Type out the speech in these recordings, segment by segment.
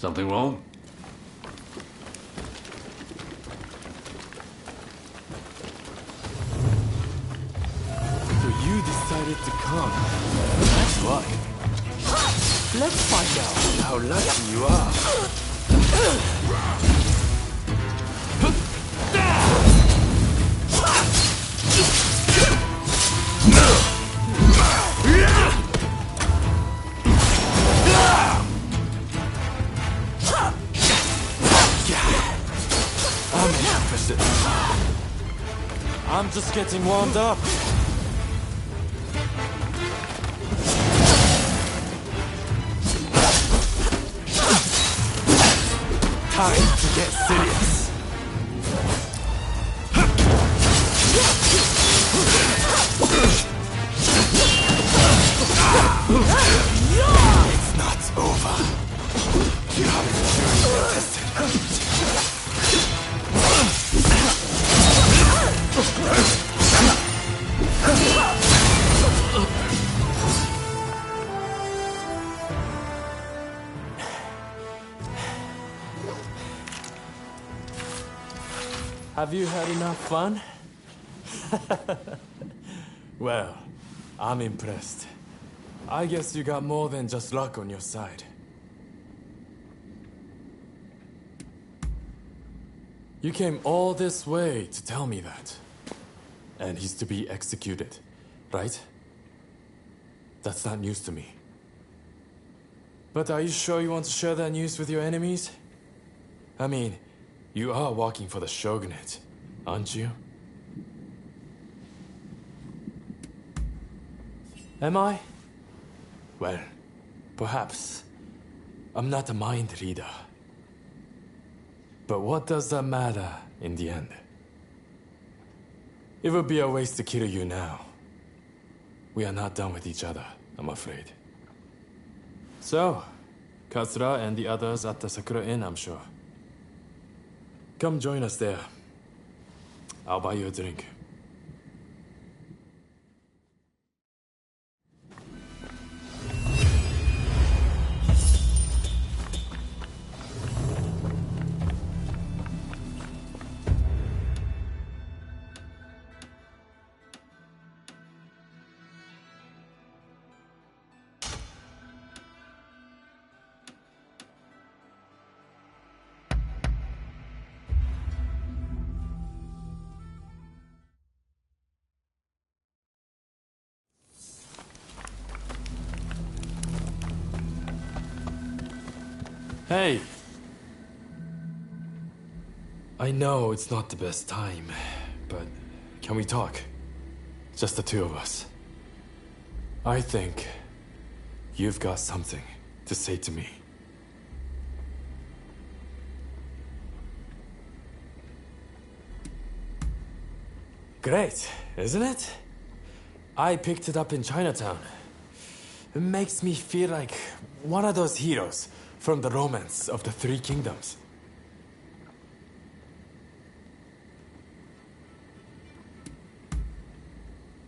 Something wrong? So you decided to come. That's why. Let's find out how lucky you are. I'm just getting warmed up. Time to get serious. It's not over. You haven't truly tested. Have you had enough fun? Well, I'm impressed. I guess you got more than just luck on your side. You came all this way to tell me that. And he's to be executed, right? That's not news to me. But are you sure you want to share that news with your enemies? I mean, you are working for the shogunate, aren't you? Am I? Well, perhaps. I'm not a mind reader. But what does that matter in the end? It would be a waste to kill you now. We are not done with each other, I'm afraid. So, Katsura and the others at the Sakura Inn, I'm sure. Come join us there. I'll buy you a drink. Hey! I know it's not the best time, but can we talk? Just the two of us. I think you've got something to say to me. Great, isn't it? I picked it up in Chinatown. It makes me feel like one of those heroes from the romance of the Three Kingdoms.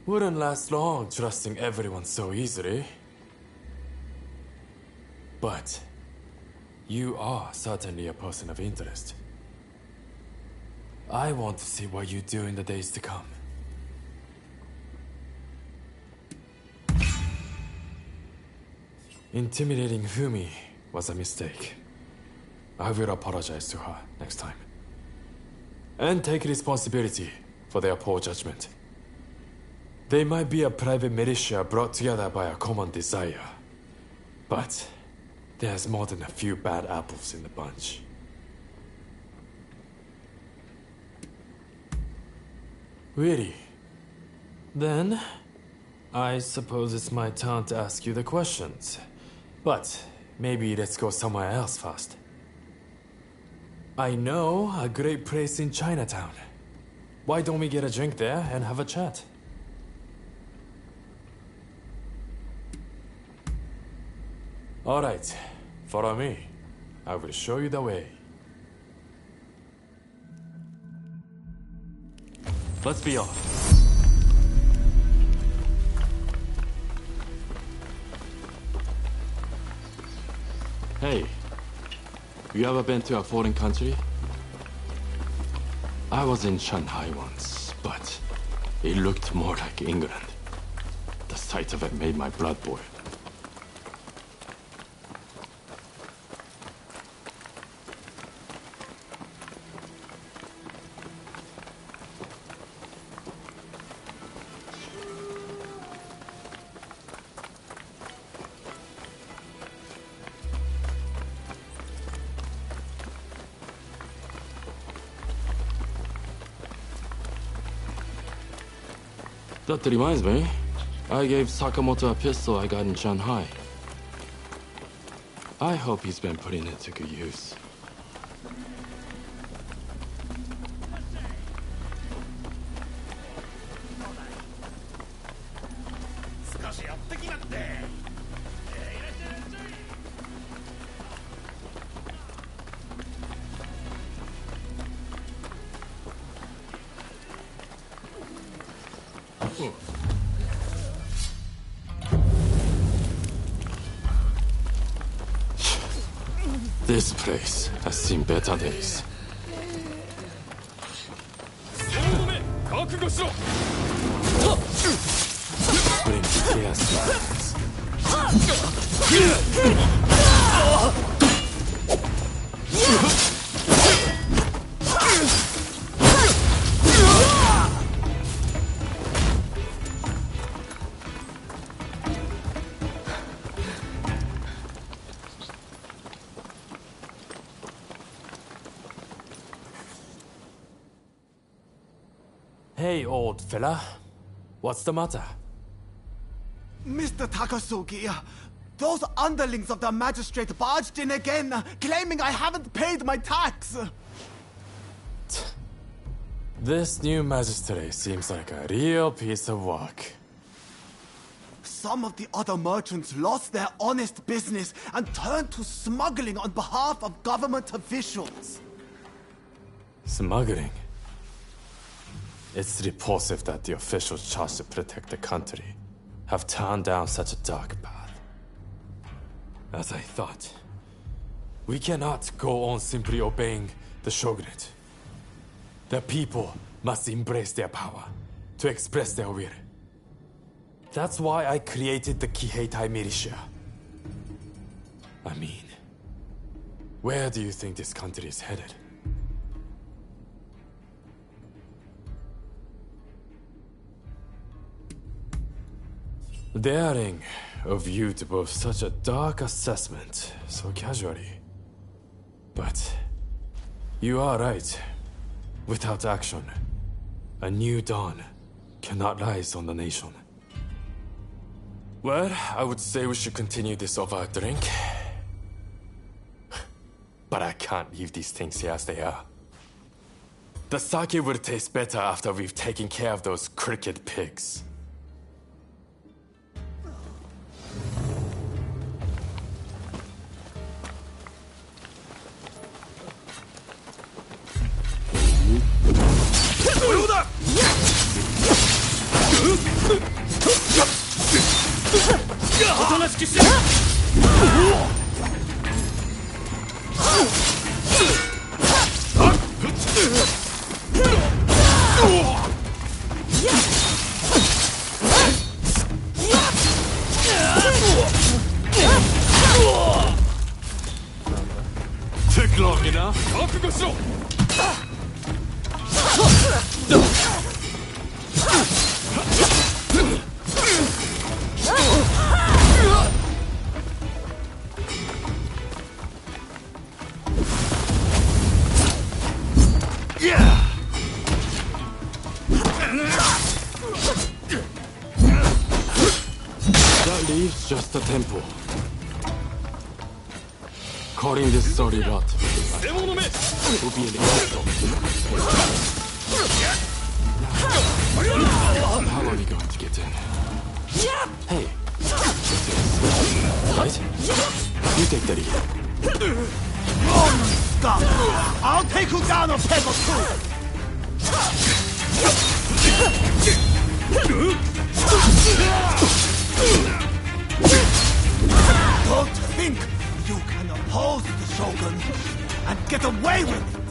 Wouldn't last long trusting everyone so easily. But you are certainly a person of interest. I want to see what you do in the days to come. Intimidating Fumi was a mistake. I will apologize to her next time. And take responsibility for their poor judgment. They might be a private militia brought together by a common desire. But there's more than a few bad apples in the bunch. Really? Then, I suppose it's my turn to ask you the questions. But maybe let's go somewhere else first. I know a great place in Chinatown. Why don't we get a drink there and have a chat? All right, follow me. I will show you the way. Let's be off. Hey, You ever been to a foreign country? I was in Shanghai once, but it looked more like England. The sight of it made my blood boil. That reminds me, I gave Sakamoto a pistol I got in Shanghai. I hope he's been putting it to good use. This place has seen better days. Bring chaos. Hey, old fella. What's the matter? Mr. Takasugi, those underlings of the magistrate barged in again, claiming I haven't paid my tax. This new magistrate seems like a real piece of work. Some of the other merchants lost their honest business and turned to smuggling on behalf of government officials. Smuggling? It's repulsive that the officials charged to protect the country have turned down such a dark path. As I thought, we cannot go on simply obeying the shogunate. The people must embrace their power to express their will. That's why I created the Kiheitai militia. I mean, where do you think this country is headed? Daring of you to boast such a dark assessment so casually. But you are right. Without action, a new dawn cannot rise on the nation. Well, I would say we should continue this over a drink. But I can't leave these things here as they are. The sake will taste better after we've taken care of those crooked pigs. Took long enough. That leaves just the temple. Calling this sorry rot will be an insult. How are we going to get in? Hey, right? You take the lead. Scum! I'll take you down a peg or two! Don't think you can oppose the Shogun. and get away with it!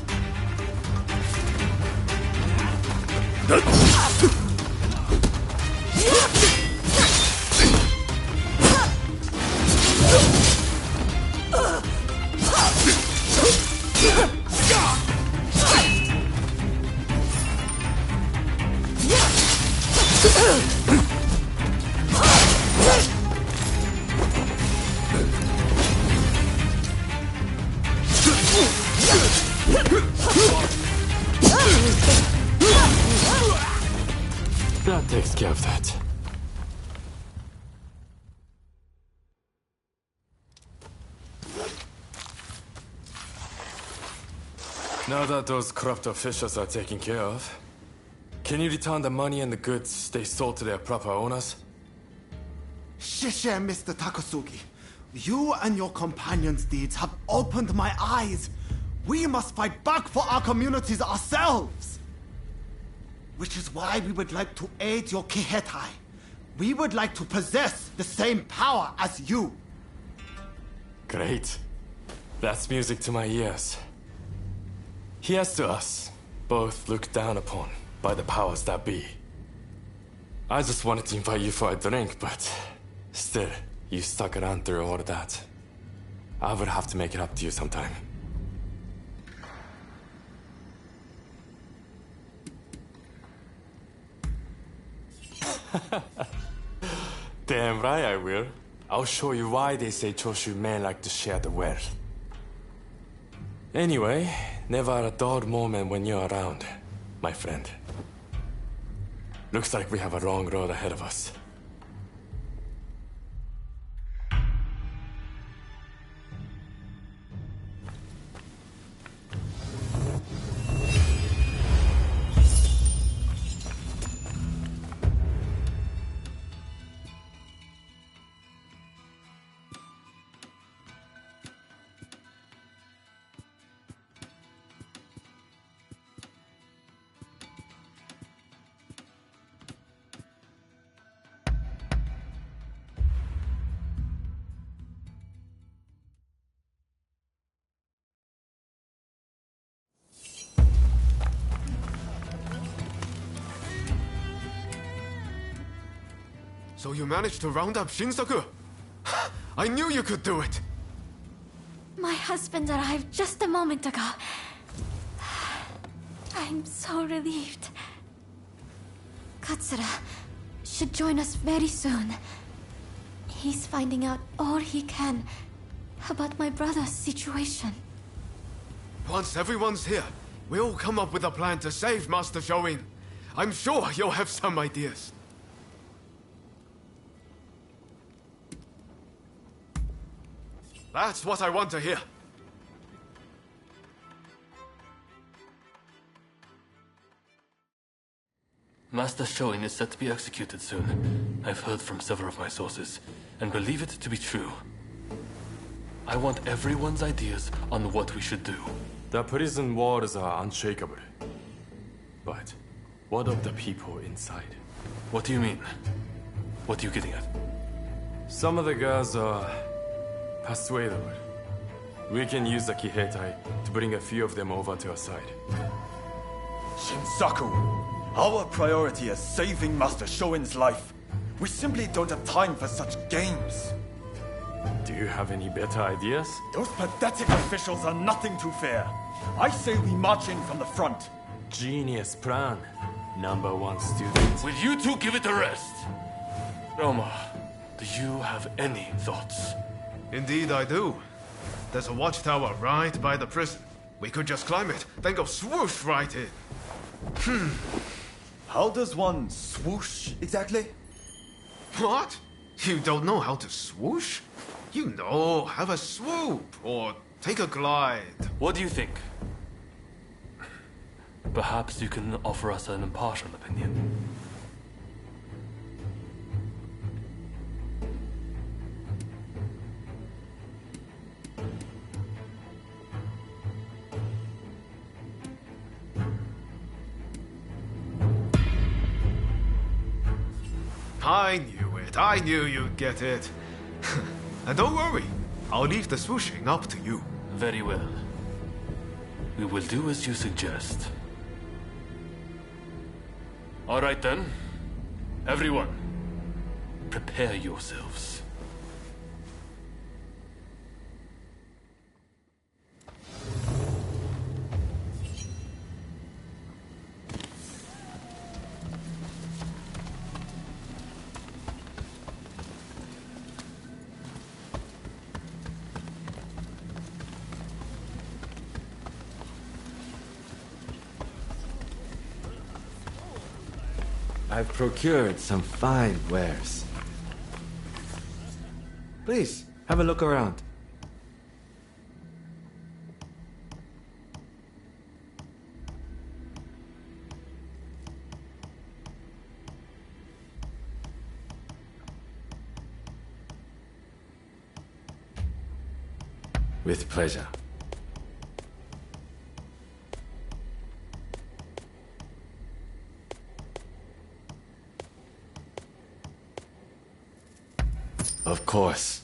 That takes care of that. Now that those corrupt officials are taken care of, can you return the money and the goods they sold to their proper owners? Shishe, Mr. Takasugi. You and your companions' deeds have opened my eyes. We must fight back for our communities ourselves. Which is why we would like to aid your Kihetai. We would like to possess the same power as you. Great. That's music to my ears. Here's to us, both looked down upon by the powers that be. I just wanted to invite you for a drink, but still, you stuck around through all of that. I would have to make it up to you sometime. Damn right I will. I'll show you why they say Choshu men like to share the wealth. Anyway, never a dull moment when you're around, my friend. Looks like we have a long road ahead of us. So you managed to round up Shinsaku? I knew you could do it! My husband arrived just a moment ago. I'm so relieved. Katsura should join us very soon. He's finding out all he can about my brother's situation. Once everyone's here, we'll come up with a plan to save Master Shoin. I'm sure you'll have some ideas. That's what I want to hear. Master Shoin is set to be executed soon. I've heard from several of my sources, and believe it to be true. I want everyone's ideas on what we should do. The prison walls are unshakable. But what of the people inside? What do you mean? What are you getting at? Some of the girls are persuadable. We can use the Kihetai to bring a few of them over to our side. Shinsaku, our priority is saving Master Shoin's life. We simply don't have time for such games. Do you have any better ideas? Those pathetic officials are nothing to fear. I say we march in from the front. Genius plan, #1 student. Will you two give it a rest? Roma, do you have any thoughts? Indeed I do. There's a watchtower right by the prison. We could just climb it, then go swoosh right in. How does one swoosh exactly? What? You don't know how to swoosh? You know, have a swoop, or take a glide. What do you think? Perhaps you can offer us an impartial opinion. I knew it. I knew you'd get it. And don't worry, I'll leave the swooshing up to you. Very well. We will do as you suggest. All right then. Everyone, prepare yourselves. I've procured some fine wares. Please, have a look around. With pleasure. Of course.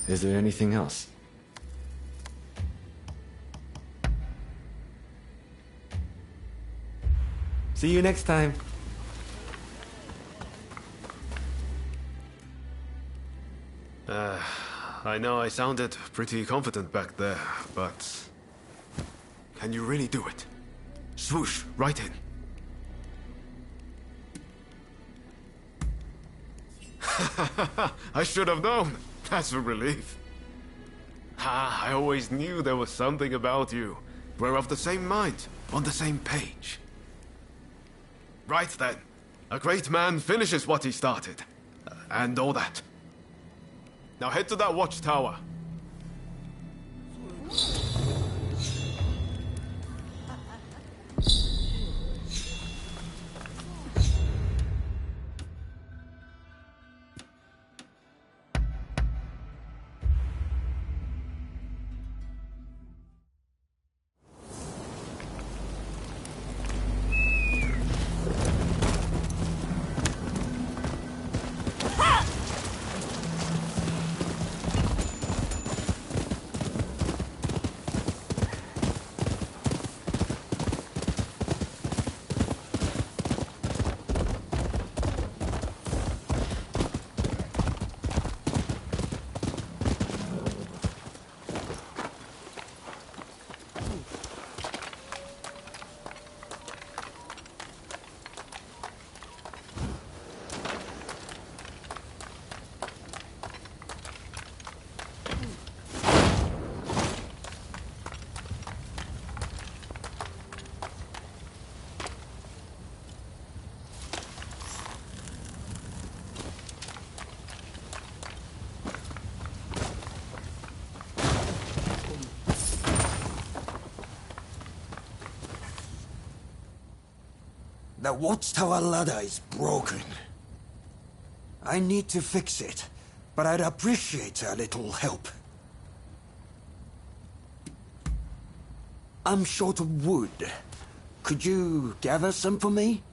Is there anything else? See you next time. I know I sounded pretty confident back there, but... Can you really do it? Swoosh, right in. I should have known. That's a relief. I always knew there was something about you. We're of the same mind, on the same page. Right then. A great man finishes what he started. And all that. Now head to that watchtower. The watchtower ladder is broken. I need to fix it, but I'd appreciate a little help. I'm short of wood. Could you gather some for me?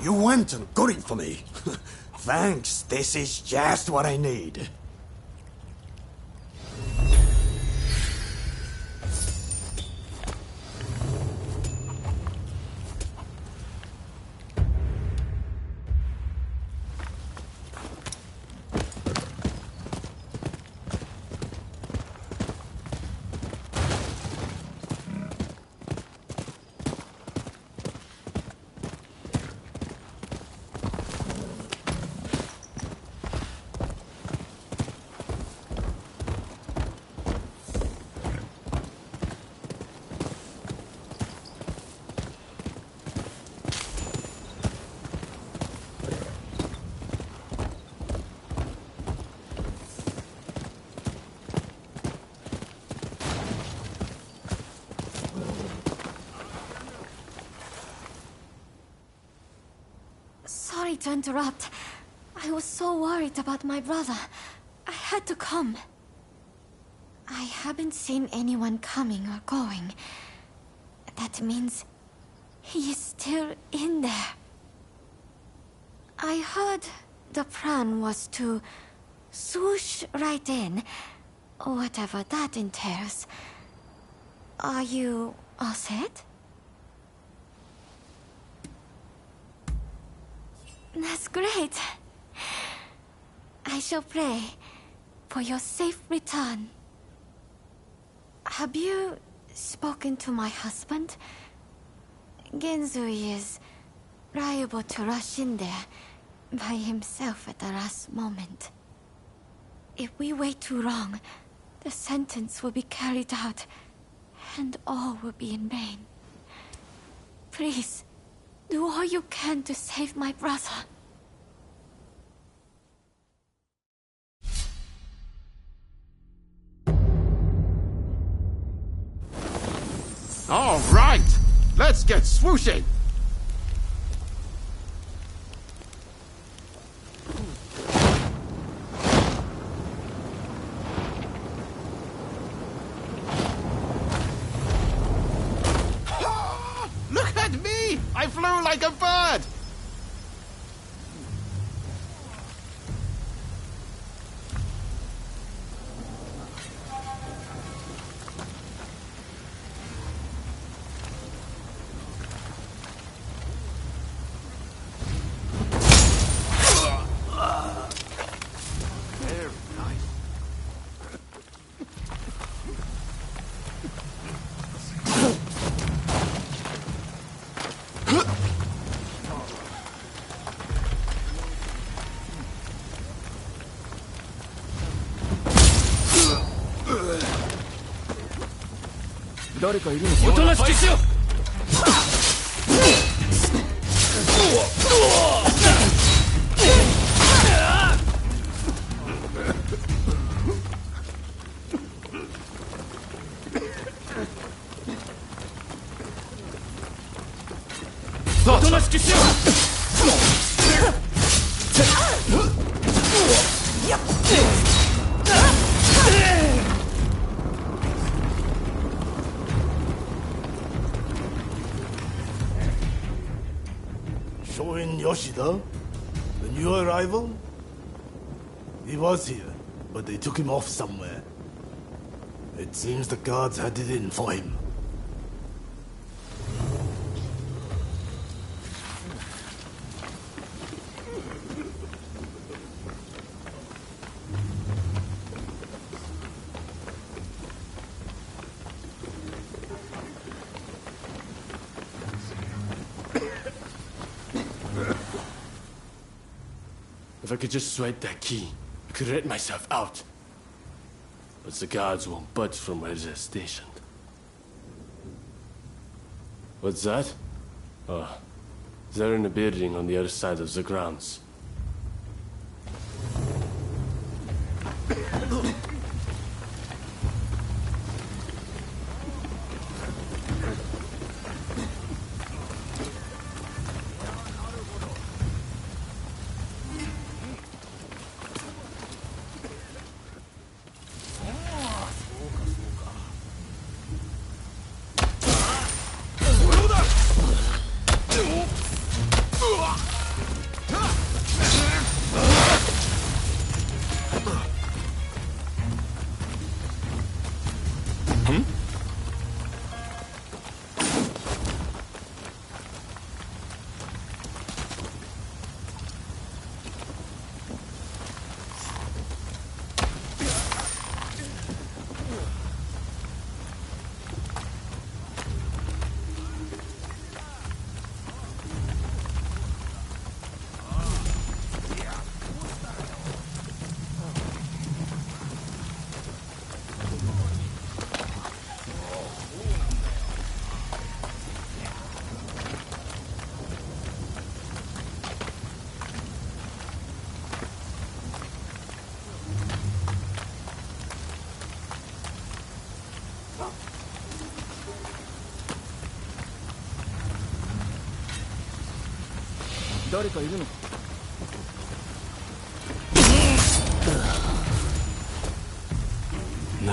You went and got it for me. Thanks, this is just what I need. Sorry to interrupt. I was so worried about my brother. I had to come. I haven't seen anyone coming or going. That means he is still in there. I heard the plan was to swoosh right in, whatever that entails. Are you all set? That's great. I shall pray for your safe return. Have you spoken to my husband? Genzui is liable to rush in there by himself at the last moment. If we wait too long, the sentence will be carried out, and all will be in vain. Please, do all you can to save my brother. All right! Let's get swooshing! Look at me! I flew like a bird! Very nice. Shoin Yoshida? The new arrival? He was here, but they took him off somewhere. It seems the guards had it in for him. If I could just swipe that key, I could let myself out. But the guards won't budge from where they're stationed. What's that? Oh, they're in a building on the other side of the grounds.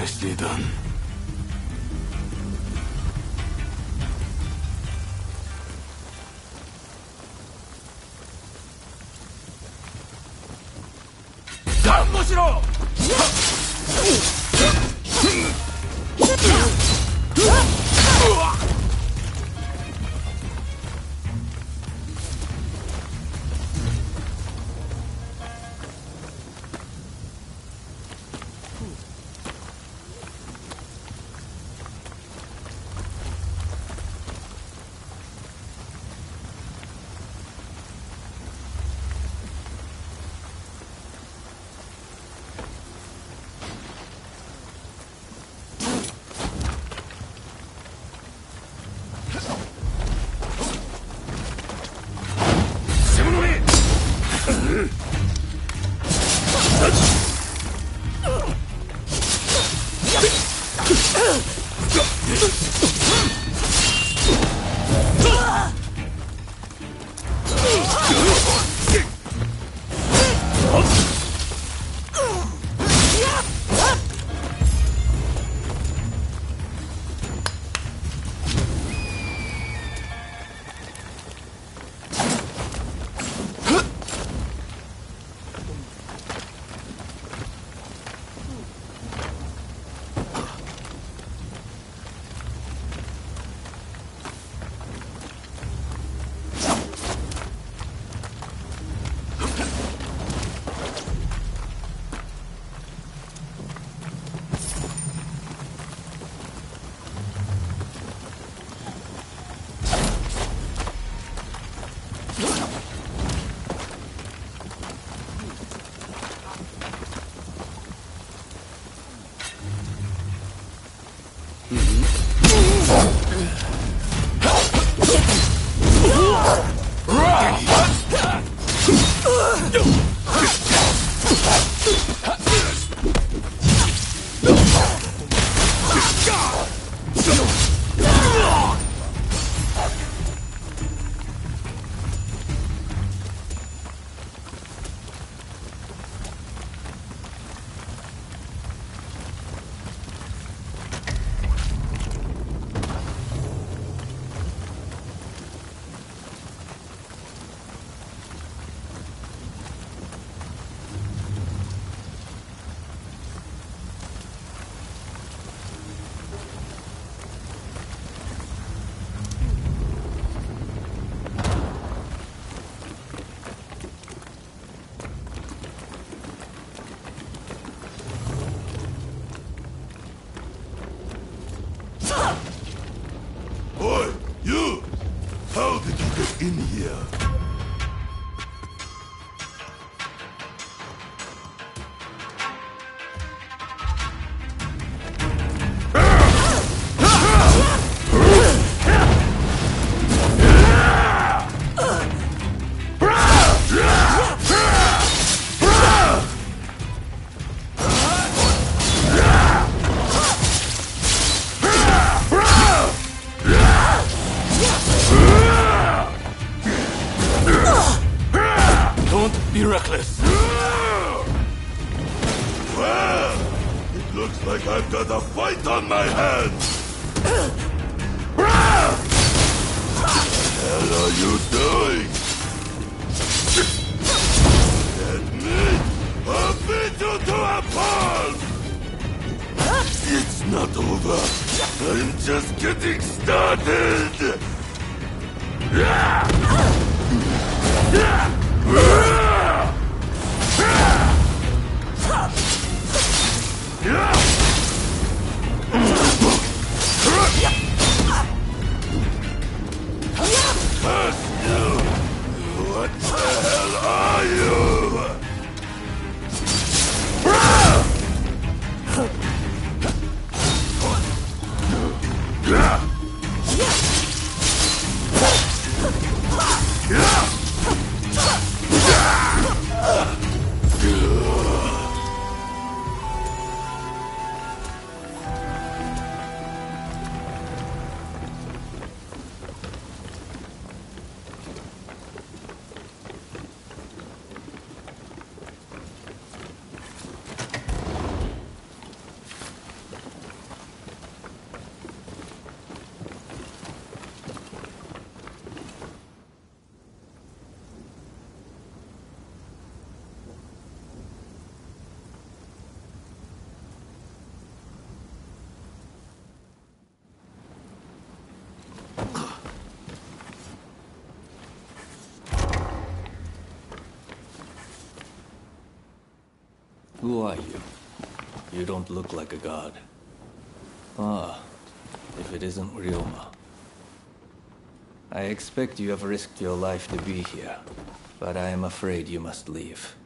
Nicely done. Oi, you! How did you get in here? Don't be reckless. Well, it looks like I've got a fight on my hands. What the hell are you doing? Let me beat you to a pulp! It's not over. I'm just getting started. What the hell are you? Who are you? You don't look like a god. Ah, if it isn't Ryoma. I expect you have risked your life to be here, but I am afraid you must leave.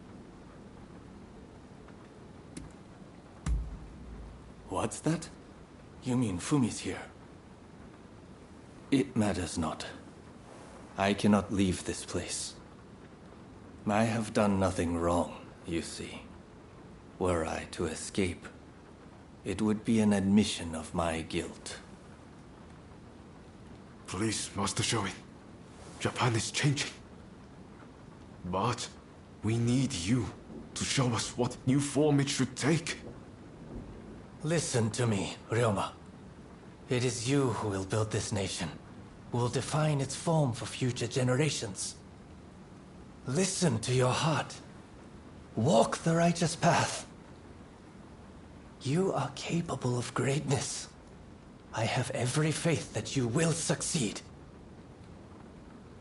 What's that? You mean Fumi's here? It matters not. I cannot leave this place. I have done nothing wrong, you see. Were I to escape, it would be an admission of my guilt. Please, Master Shoin. Japan is changing. But we need you to show us what new form it should take. Listen to me, Ryoma. It is you who will build this nation, who will define its form for future generations. Listen to your heart. Walk the righteous path. You are capable of greatness. I have every faith that you will succeed.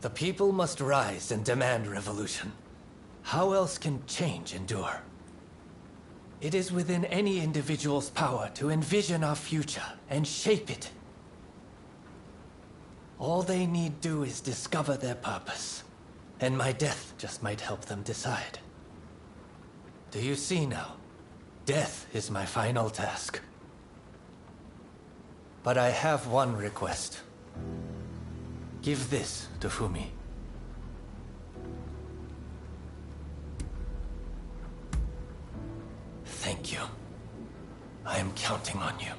The people must rise and demand revolution. How else can change endure? It is within any individual's power to envision our future and shape it. All they need do is discover their purpose, and my death just might help them decide. Do you see now? Death is my final task. But I have one request. Give this to Fumi. Thank you. I am counting on you.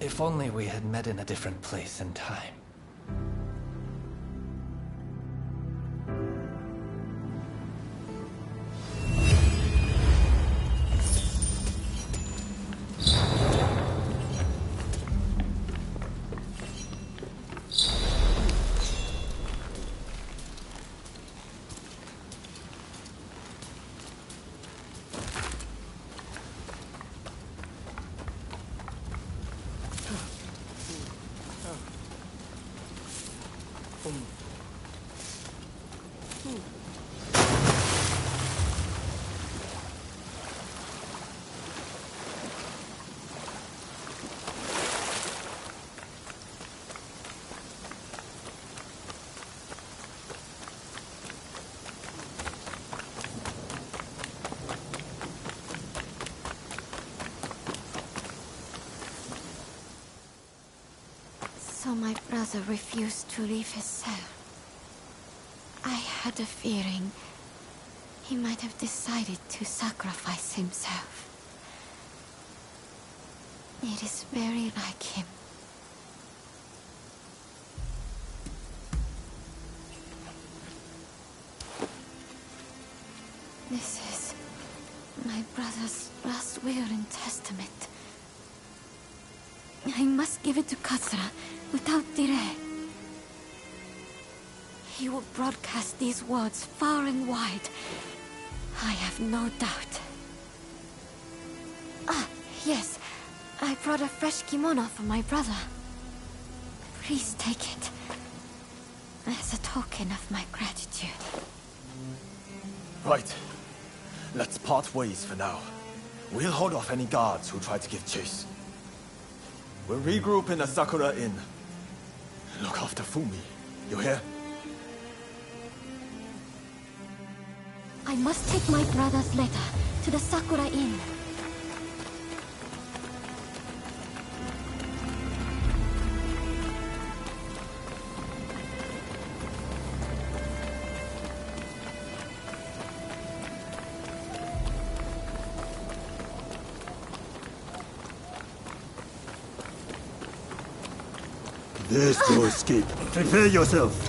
If only we had met in a different place and time. So my brother refused to leave his cell. I had a feeling he might have decided to sacrifice himself. It is very like him. This is my brother's last will and testament. I must give it to Katsura without delay. He will broadcast these words far and wide. I have no doubt. Ah, yes. I brought a fresh kimono for my brother. Please take it. As a token of my gratitude. Right. Let's part ways for now. We'll hold off any guards who try to give chase. We'll regroup in the Sakura Inn. Look after Fumi. You hear? I must take my brother's letter to the Sakura Inn. There's no escape. Prepare yourself.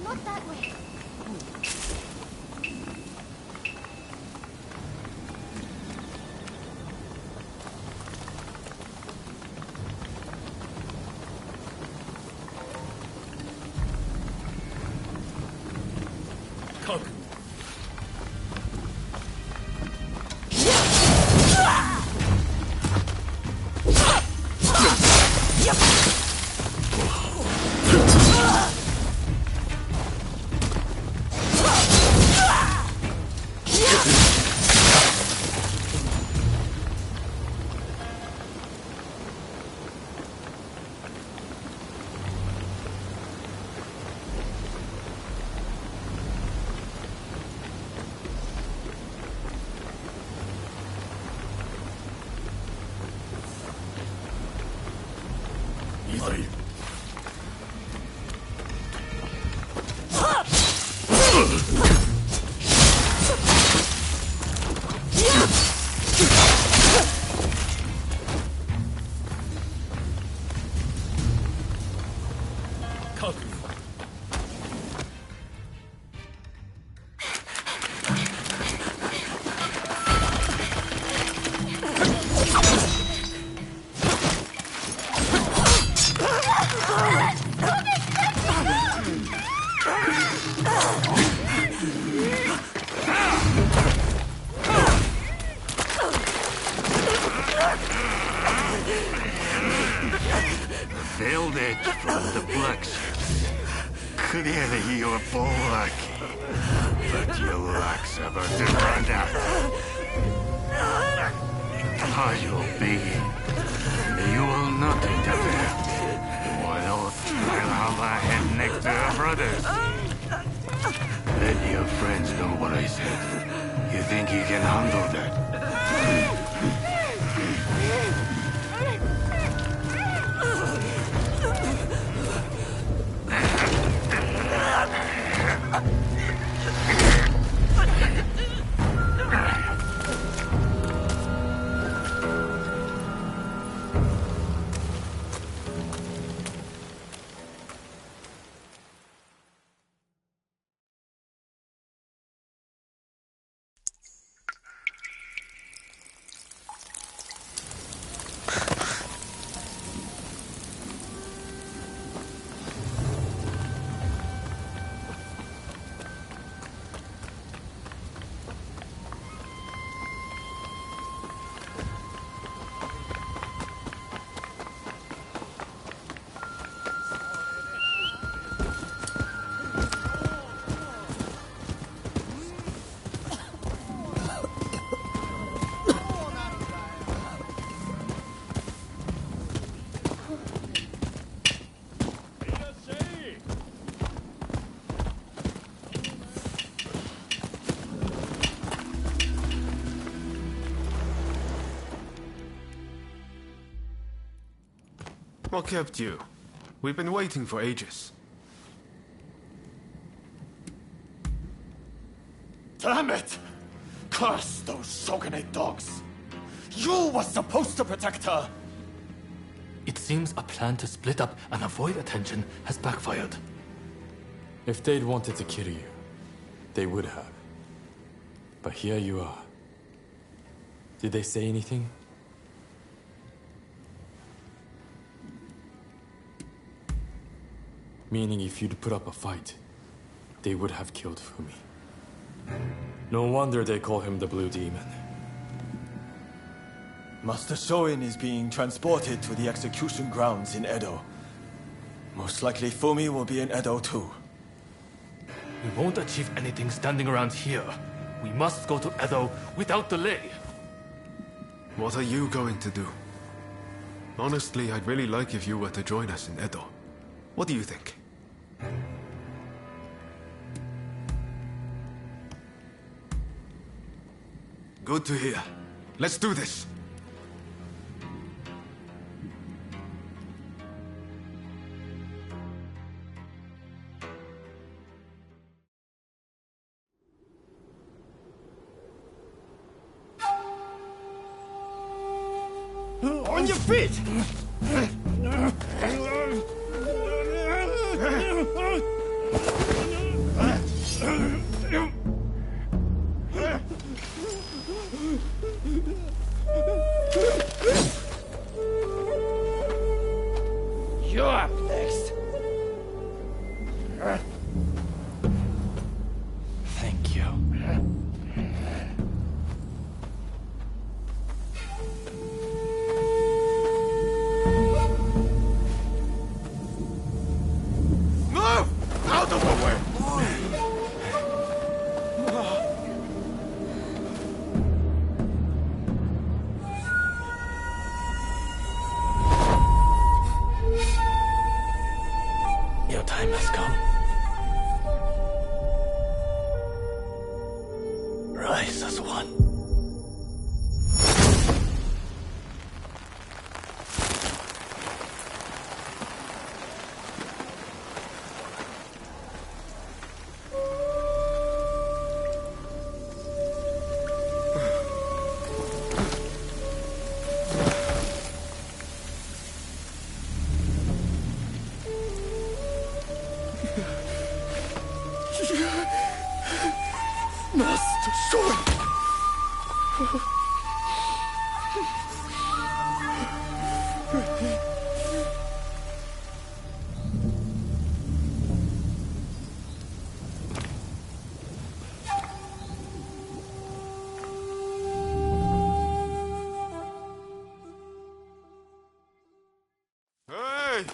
Not that way. easy. Failed it from the black ships. Clearly you're lucky. But your luck's about to run out. Are you obeying? You will not interfere. Or else I'll have a head next to your brothers. Let your friends know what I said. You think you can handle that? What kept you? We've been waiting for ages. Damn it! Curse those Shogunate dogs! You were supposed to protect her! It seems a plan to split up and avoid attention has backfired. If they'd wanted to kill you, they would have. But here you are. Did they say anything? Meaning if you'd put up a fight, they would have killed Fumi. No wonder they call him the Blue Demon. Master Shoin is being transported to the execution grounds in Edo. Most likely Fumi will be in Edo too. We won't achieve anything standing around here. We must go to Edo without delay. What are you going to do? Honestly, I'd really like if you were to join us in Edo. What do you think? Good to hear. Let's do this. On your feet! You're up next. Thank you. Move! Out of the way! Your time has come. Rise as one. Master Shoin! Hey!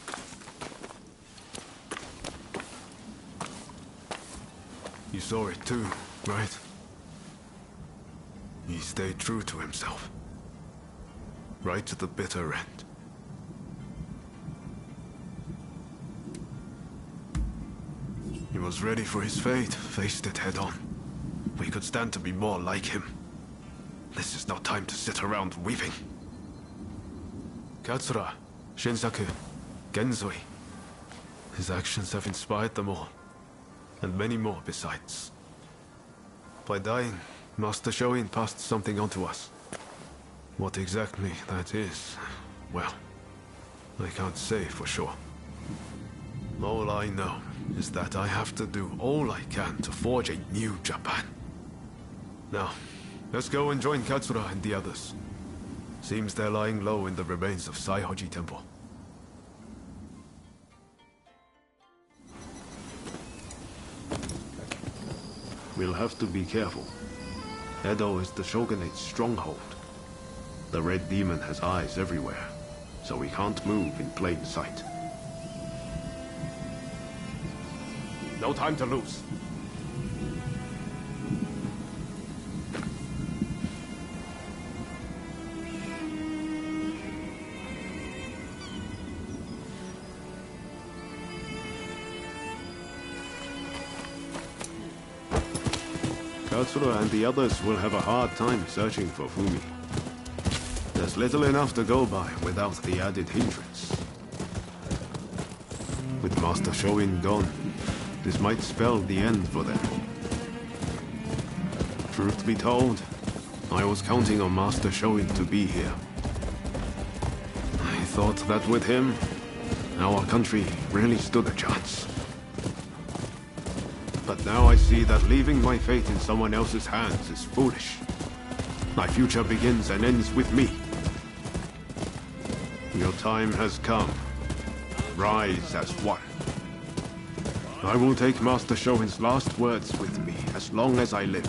You saw it too, right? He stayed true to himself. Right to the bitter end. He was ready for his fate, faced it head on. We could stand to be more like him. This is no time to sit around weeping. Katsura, Shinsaku, Genzui. His actions have inspired them all, and many more besides. By dying, Master Shoin passed something on to us. What exactly that is, well, I can't say for sure. All I know is that I have to do all I can to forge a new Japan. Now, let's go and join Katsura and the others. Seems they're lying low in the remains of Saihoji Temple. We'll have to be careful. Edo is the Shogunate's stronghold. The Red Demon has eyes everywhere, so we can't move in plain sight. No time to lose. Katsura and the others will have a hard time searching for Fumi. There's little enough to go by without the added hindrance. With Master Shoin gone, this might spell the end for them. Truth be told, I was counting on Master Shoin to be here. I thought that with him, our country really stood a chance. But now I see that leaving my fate in someone else's hands is foolish. My future begins and ends with me. Your time has come. Rise as one. I will take Master Shoin's last words with me as long as I live.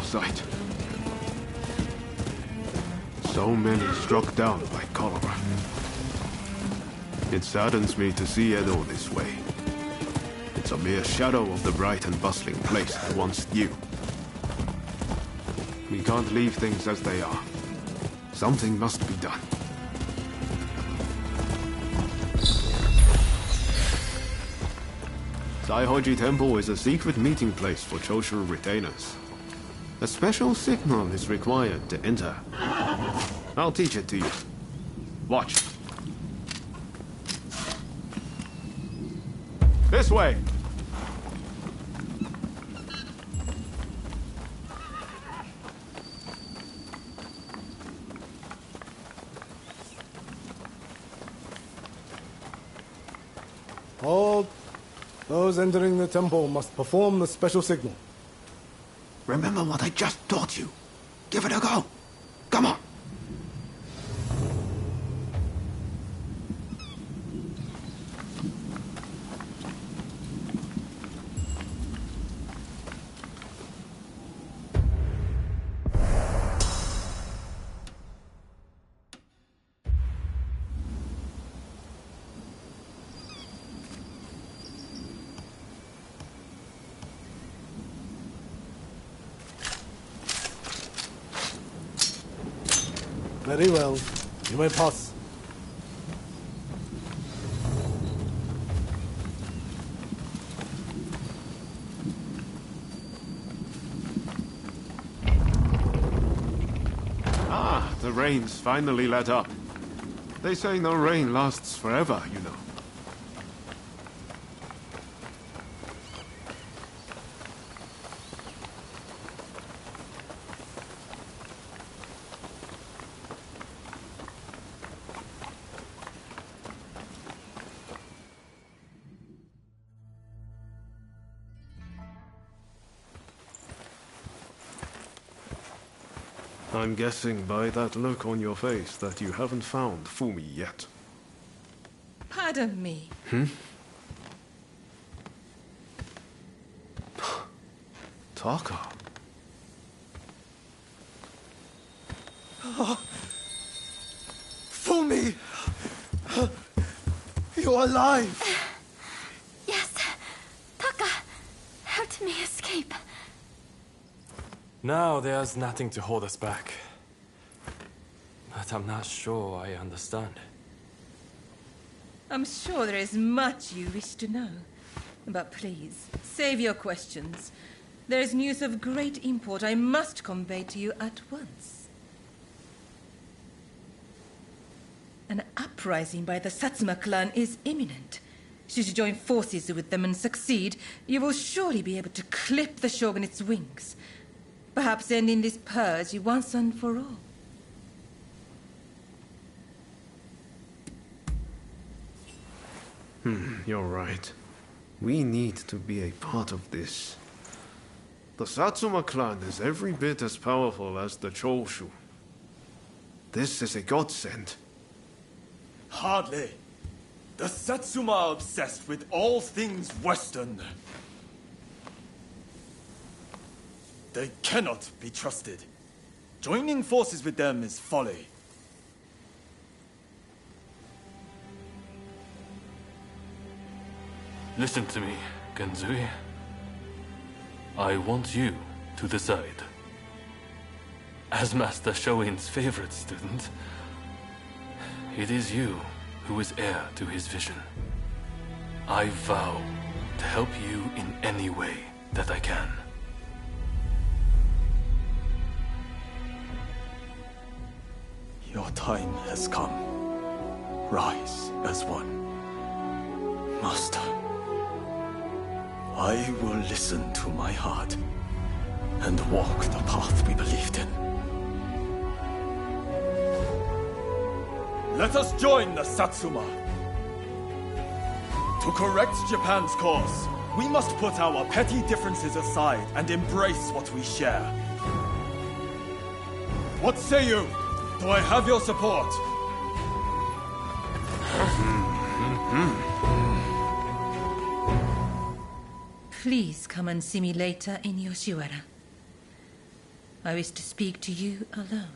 Sight. So many struck down by cholera. It saddens me to see Edo this way. It's a mere shadow of the bright and bustling place I once knew. We can't leave things as they are. Something must be done. Saihoji Temple is a secret meeting place for Choshu retainers. A special signal is required to enter. I'll teach it to you. Watch. This way! Hold. Those entering the temple must perform the special signal. Remember what I just taught you. Give it a go. Come on. Very well. You may pass. the rains finally let up. They say no rain lasts forever, you know. I'm guessing by that look on your face that you haven't found Fumi yet. Pardon me. Taka. Fumi! You're alive! Yes. Taka helped me escape. Now there's nothing to hold us back. But I'm not sure I understand. I'm sure there is much you wish to know. But please, save your questions. There is news of great import I must convey to you at once. An uprising by the Satsuma clan is imminent. Should you join forces with them and succeed, you will surely be able to clip the shogunate's wings. Perhaps ending this purge once and for all. You're right. We need to be a part of this. The Satsuma clan is every bit as powerful as the Choshu. This is a godsend. Hardly. The Satsuma are obsessed with all things Western. They cannot be trusted. Joining forces with them is folly. Listen to me, Genzui. I want you to decide. As Master Shoin's favorite student, it is you who is heir to his vision. I vow to help you in any way that I can. Your time has come. Rise as one. Master, I will listen to my heart and walk the path we believed in. Let us join the Satsuma. To correct Japan's course, we must put our petty differences aside and embrace what we share. What say you? Do I have your support? Please come and see me later in Yoshiwara. I wish to speak to you alone.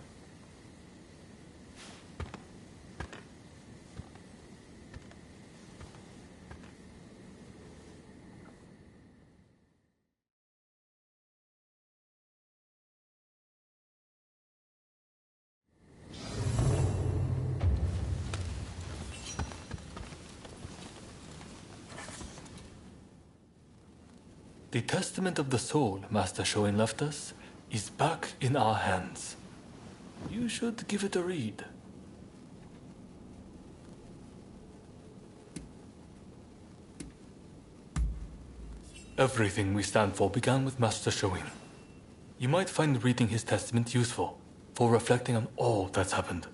The Testament of the Soul Master Shoin left us is back in our hands. You should give it a read. Everything we stand for began with Master Shoin. You might find reading his testament useful for reflecting on all that's happened.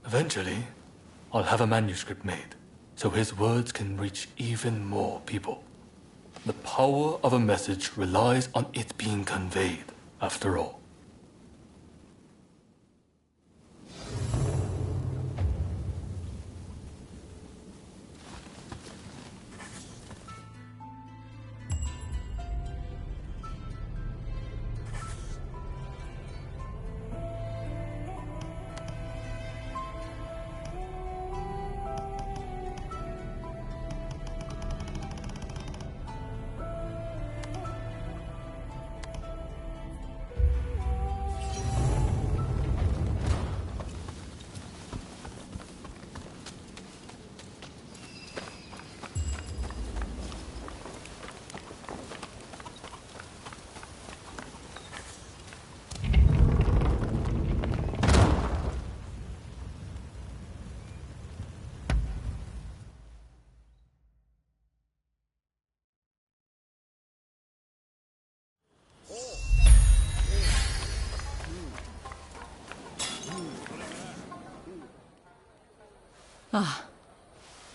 Eventually, I'll have a manuscript made so his words can reach even more people. The power of a message relies on it being conveyed, after all.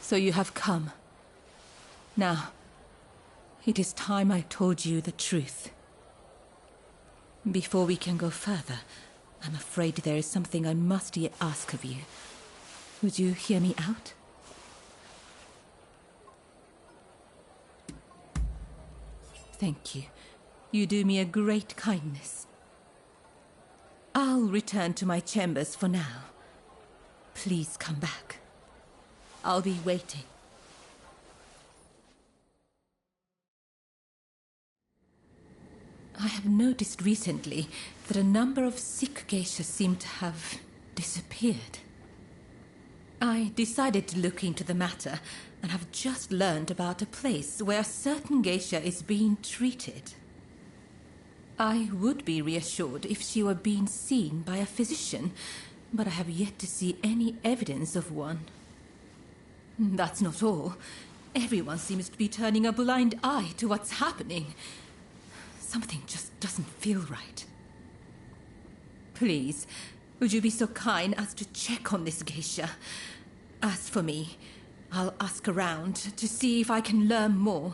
So you have come. Now, it is time I told you the truth. Before we can go further, I'm afraid there is something I must yet ask of you. Would you hear me out? Thank you. You do me a great kindness. I'll return to my chambers for now. Please come back. I'll be waiting. I have noticed recently that a number of Sikh geishas seem to have disappeared. I decided to look into the matter and have just learned about a place where a certain geisha is being treated. I would be reassured if she were being seen by a physician, but I have yet to see any evidence of one. That's not all. Everyone seems to be turning a blind eye to what's happening. Something just doesn't feel right. Please, would you be so kind as to check on this geisha? As for me, I'll ask around to see if I can learn more.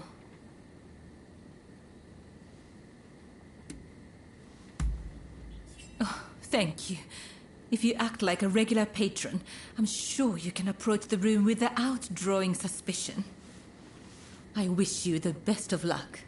Oh, thank you. If you act like a regular patron, I'm sure you can approach the room without drawing suspicion. I wish you the best of luck.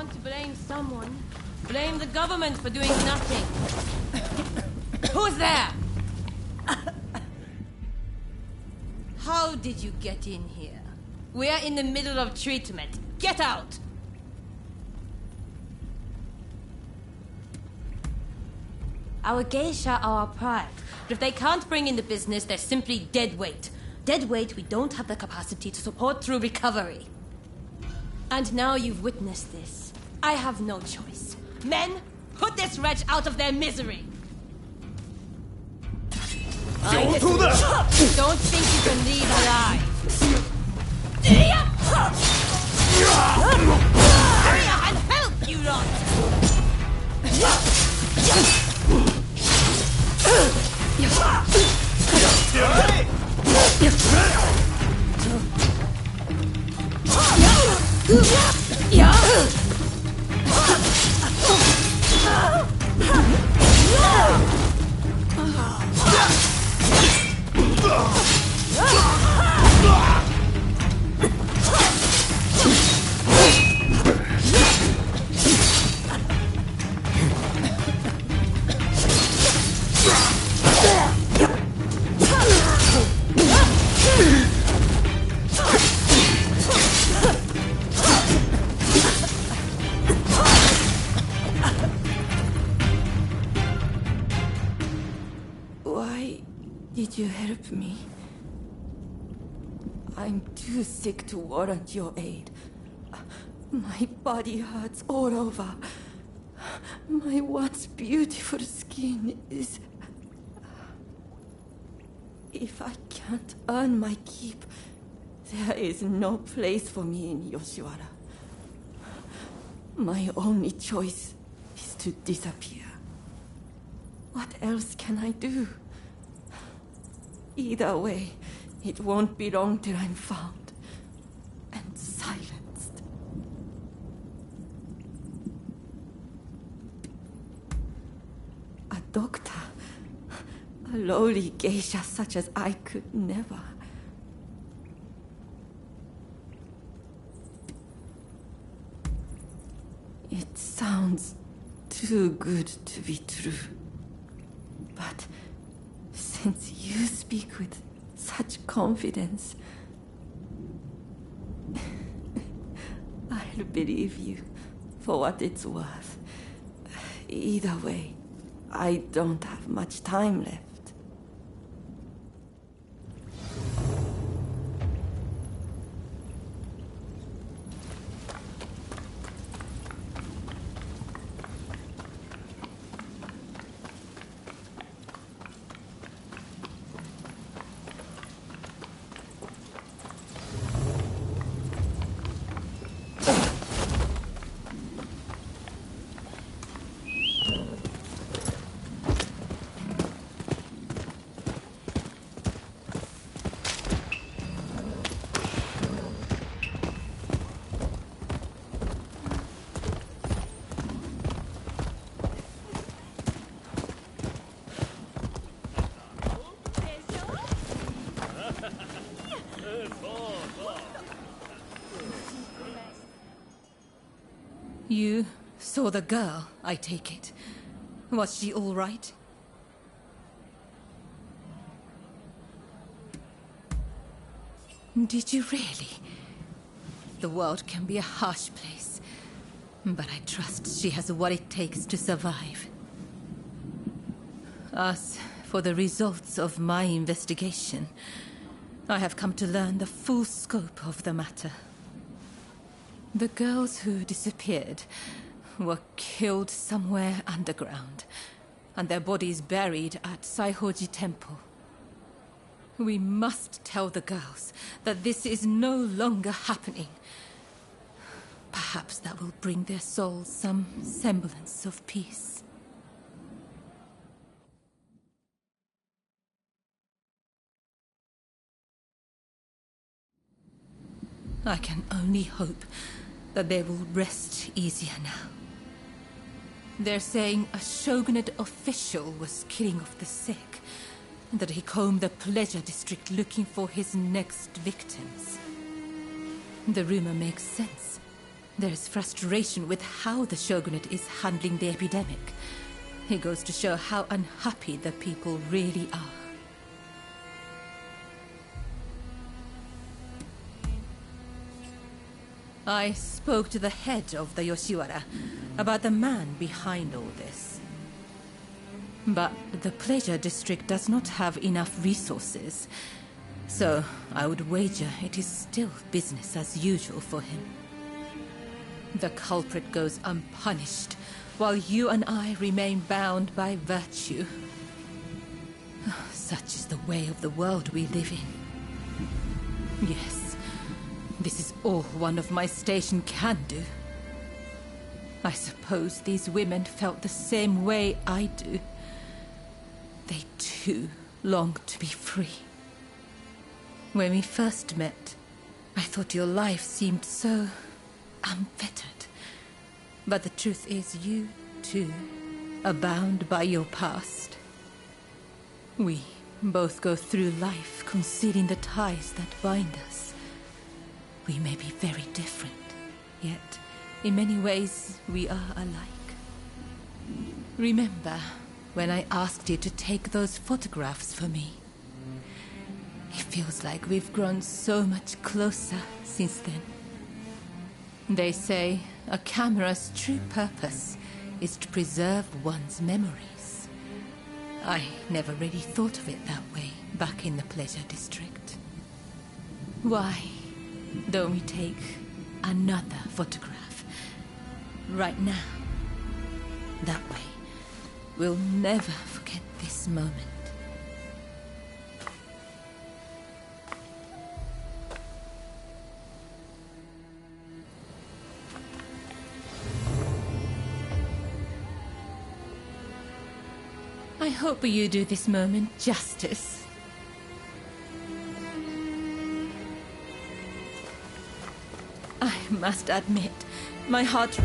To blame someone, blame the government for doing nothing. Who's there? How did you get in here? We're in the middle of treatment. Get out! Our geisha are our pride. But if they can't bring in the business, they're simply dead weight. Dead weight we don't have the capacity to support through recovery. And now you've witnessed this. I have no choice. Men, put this wretch out of their misery! Don't do that! Don't think you can leave alive. Hurry up and help, you lot! save me. I'm too sick to warrant your aid. My body hurts all over. My once beautiful skin is... If I can't earn my keep, there is no place for me in Yoshiwara. My only choice is to disappear. What else can I do? Either way, it won't be long till I'm found and silenced. A doctor, a lowly geisha such as I could never. It sounds too good to be true. But since you speak with such confidence, I'll believe you for what it's worth. Either way, I don't have much time left. You saw the girl, I take it. Was she all right? Did you really? The world can be a harsh place, but I trust she has what it takes to survive. As for the results of my investigation, I have come to learn the full scope of the matter. The girls who disappeared were killed somewhere underground, and their bodies buried at Saihoji Temple. We must tell the girls that this is no longer happening. Perhaps that will bring their souls some semblance of peace. I can only hope that they will rest easier now. They're saying a shogunate official was killing off the sick, and that he combed the pleasure district looking for his next victims. The rumor makes sense. There's frustration with how the shogunate is handling the epidemic. It goes to show how unhappy the people really are. I spoke to the head of the Yoshiwara about the man behind all this. But the pleasure district does not have enough resources, so I would wager it is still business as usual for him. The culprit goes unpunished, while you and I remain bound by virtue. Such is the way of the world we live in. Yes, this is all one of my station can do. I suppose these women felt the same way I do. They too long to be free. When we first met, I thought your life seemed so unfettered. But the truth is you, too, are bound by your past. We both go through life concealing the ties that bind us. We may be very different, yet in many ways we are alike. Remember when I asked you to take those photographs for me? It feels like we've grown so much closer since then. They say a camera's true purpose is to preserve one's memories. I never really thought of it that way back in the pleasure district. Why don't we take another photograph right now? That way, we'll never forget this moment. I hope you do this moment justice. I must admit, my heart...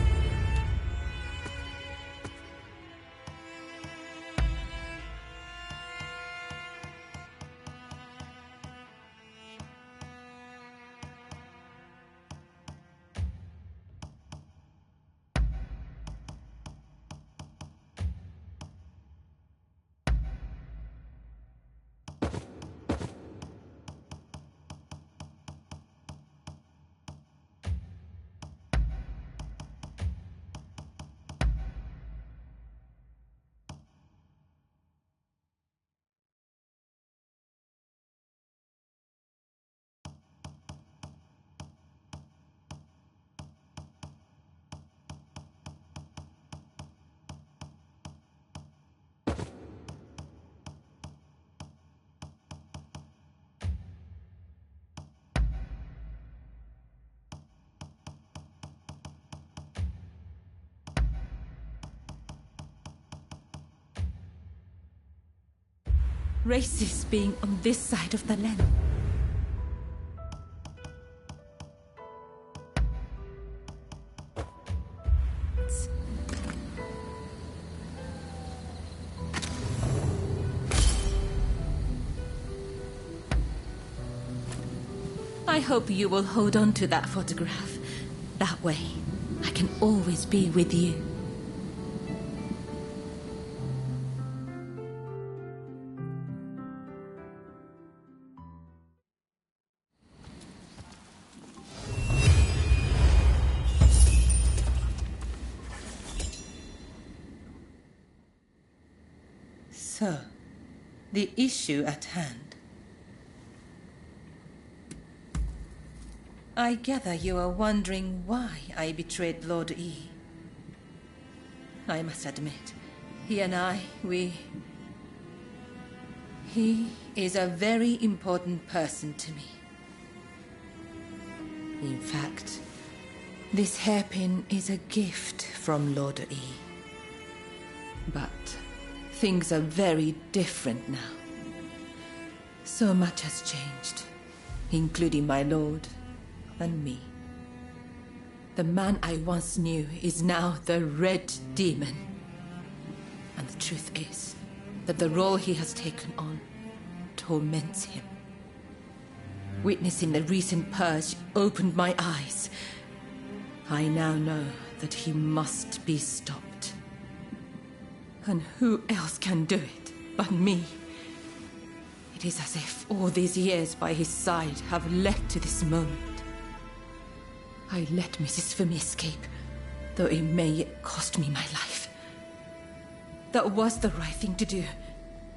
Races being on this side of the lens. I hope you will hold on to that photograph. That way, I can always be with you. So, the issue at hand. I gather you are wondering why I betrayed Lord E. I must admit, he and I, He is a very important person to me. In fact, this hairpin is a gift from Lord E. But things are very different now. So much has changed, including my lord and me. The man I once knew is now the Red Demon. And the truth is that the role he has taken on torments him. Witnessing the recent purge opened my eyes. I now know that he must be stopped. And who else can do it but me? It is as if all these years by his side have led to this moment. I let Mrs. Fumi escape, though it may yet cost me my life. That was the right thing to do.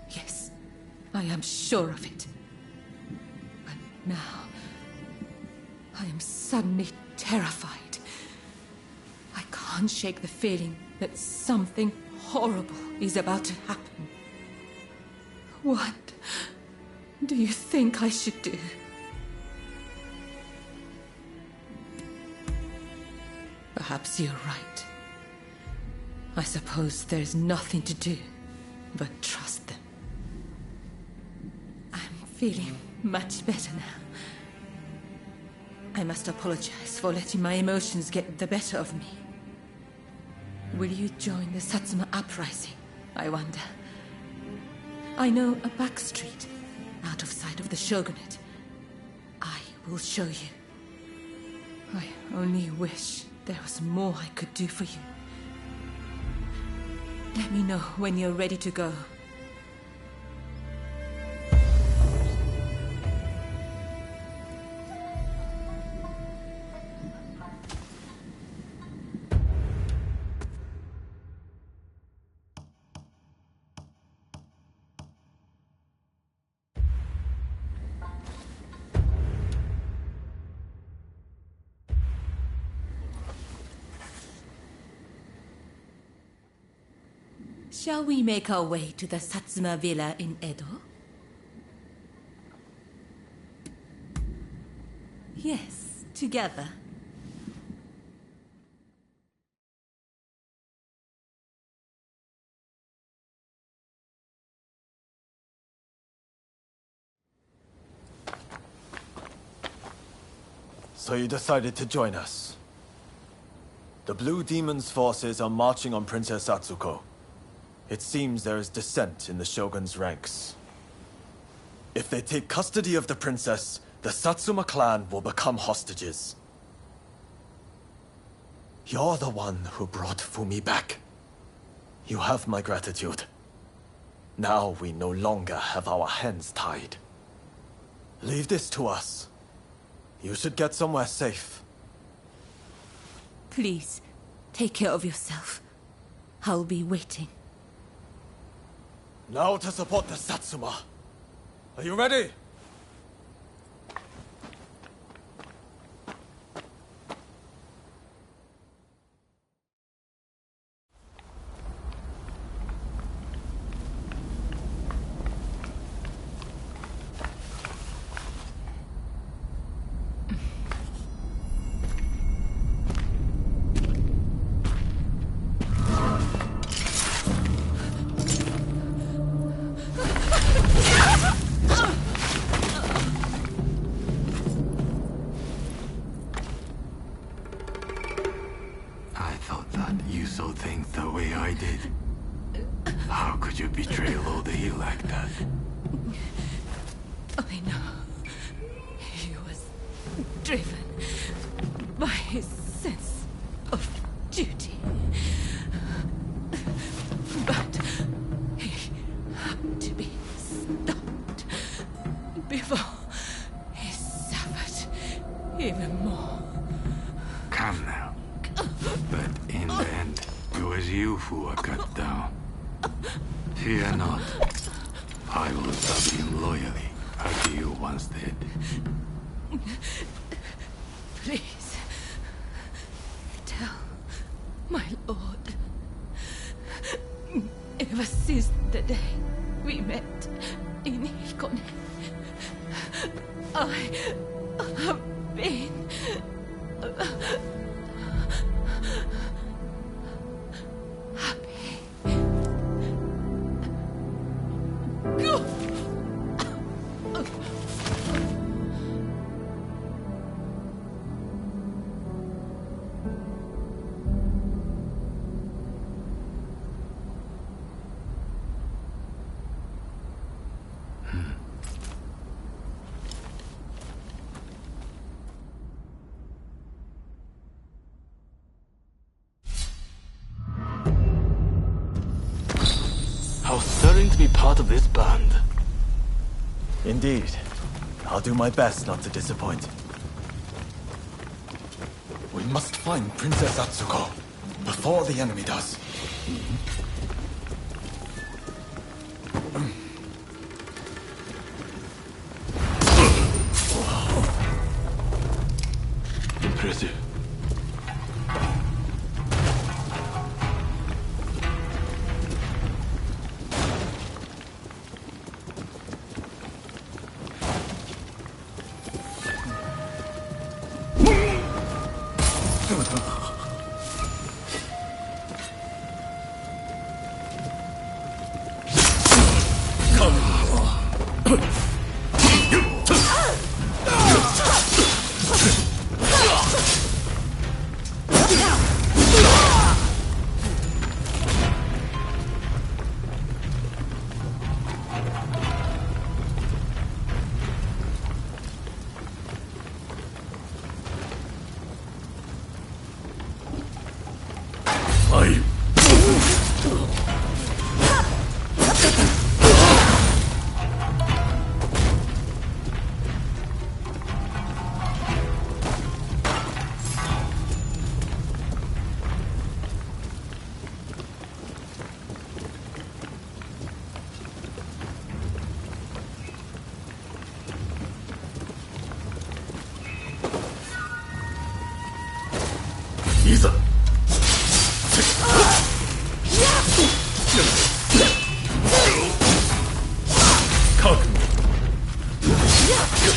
Yes, I am sure of it. But now, I am suddenly terrified. I can't shake the feeling that something horrible is about to happen. What do you think I should do? Perhaps you're right. I suppose there's nothing to do but trust them. I'm feeling much better now. I must apologize for letting my emotions get the better of me. Will you join the Satsuma uprising, I wonder? I know a back street, out of sight of the shogunate. I will show you. I only wish there was more I could do for you. Let me know when you're ready to go. Shall we make our way to the Satsuma Villa in Edo? Yes, together. So you decided to join us. The Blue Demon's forces are marching on Princess Atsuko. It seems there is dissent in the Shogun's ranks. If they take custody of the princess, the Satsuma clan will become hostages. You're the one who brought Fumi back. You have my gratitude. Now we no longer have our hands tied. Leave this to us. You should get somewhere safe. Please, take care of yourself. I'll be waiting. Now to support the Satsuma. Are you ready? I know. He was driven by his sense of duty. But he had to be stopped before he suffered even more. Come now. But in the end, it was you who were cut down. Fear not. I will serve him loyally, as you once did. Please, tell my lord. Ever since the day we met in Hikone, I have been How stirring to be part of this band. Indeed. I'll do my best not to disappoint. We must find Princess Atsuko before the enemy does. Impressive.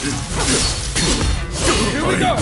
Here we go!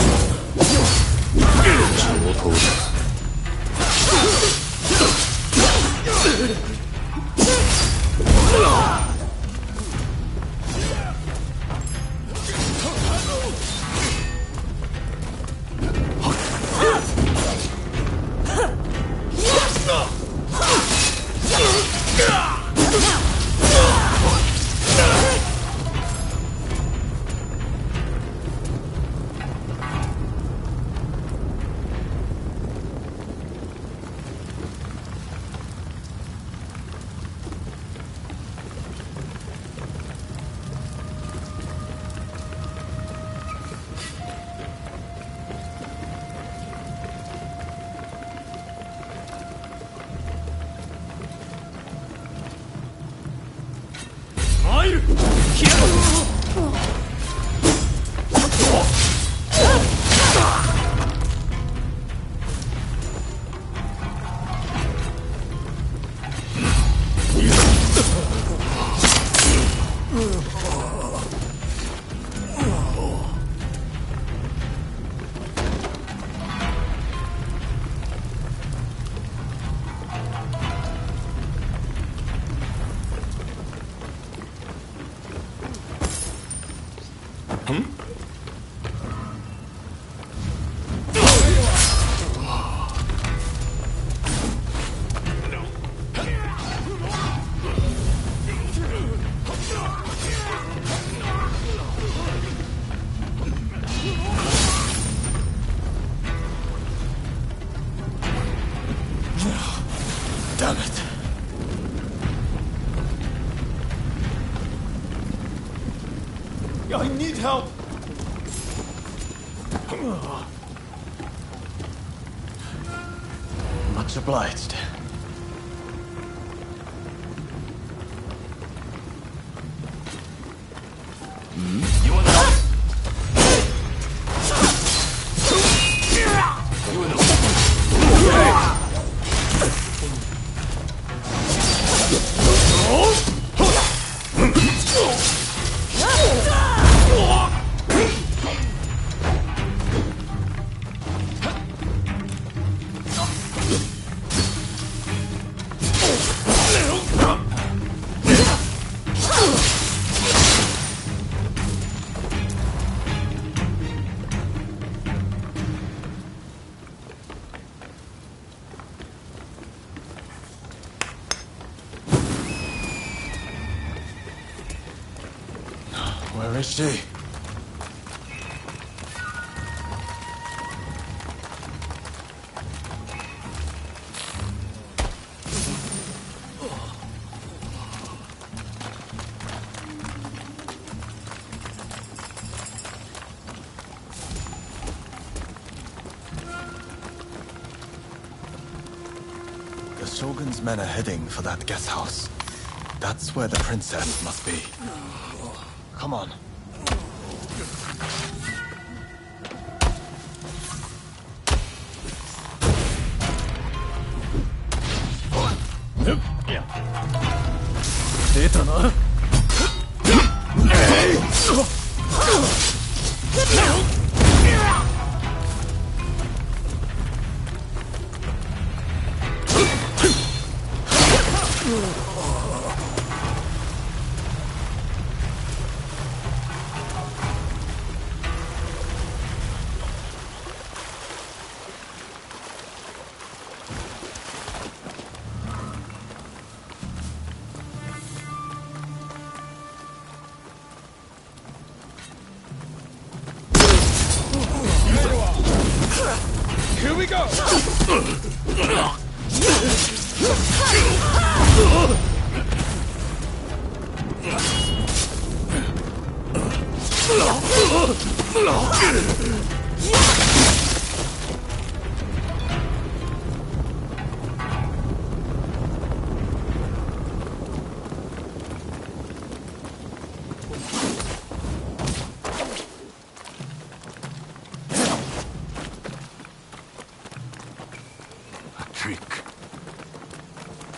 Damn it. I need help. Much obliged. You want help? You want help? Where is she? The Shogun's men are heading for that guest house. That's where the princess must be. Come on. Here we go!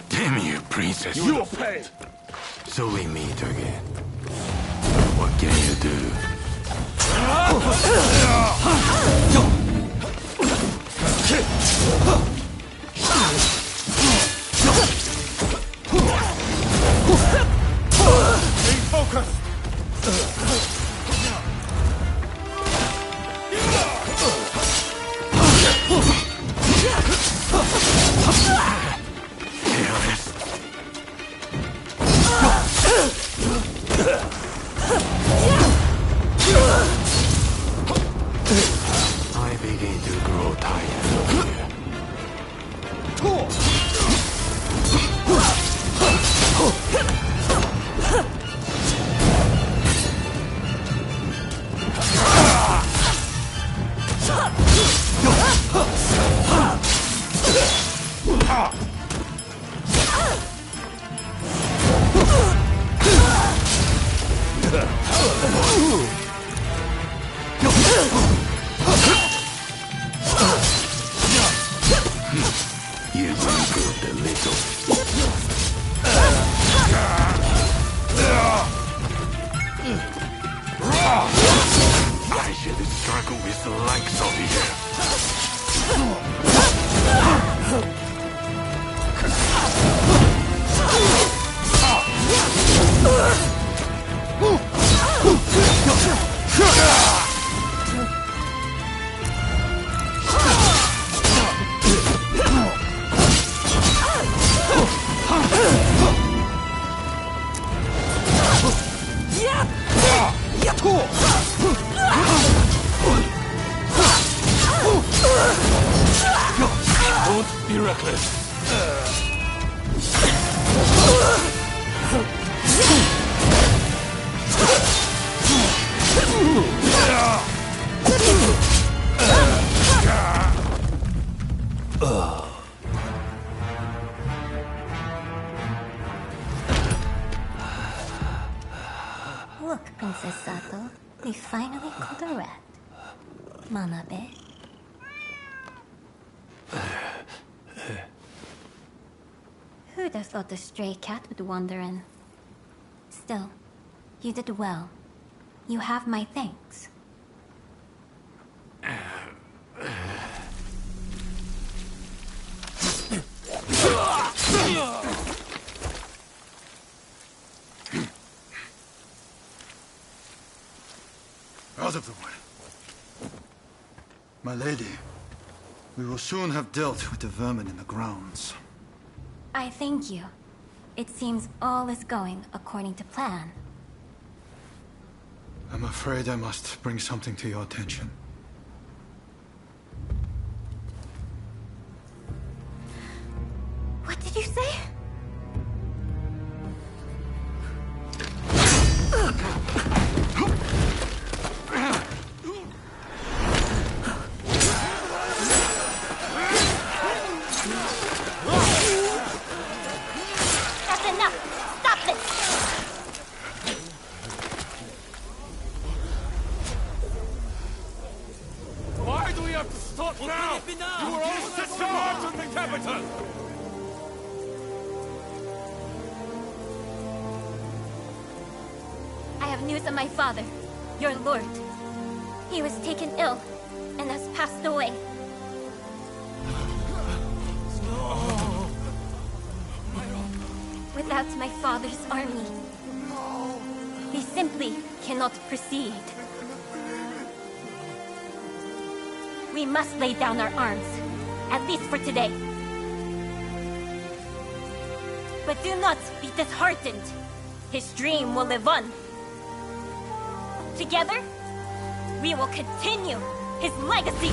Damn you, princess. You will pay! So we meet again. What can you do? I begin to grow tired of you. You improved a little. I should struggle with the likes of Don't be reckless. Look, Princess Sato, we finally caught a rat. Manabe. Who'd have thought a stray cat would wander in? Still, you did well. You have my thanks. Out of the way. My lady, we will soon have dealt with the vermin in the grounds. I thank you. It seems all is going according to plan. I'm afraid I must bring something to your attention. What did you say? That's enough! Stop this! Why do we have to stop now? You were all set to march on the capital! I have news of my father, your lord. He was taken ill and has passed away. Without my father's army, we simply cannot proceed. We must lay down our arms, at least for today. But do not be disheartened. His dream will live on. Together, we will continue his legacy.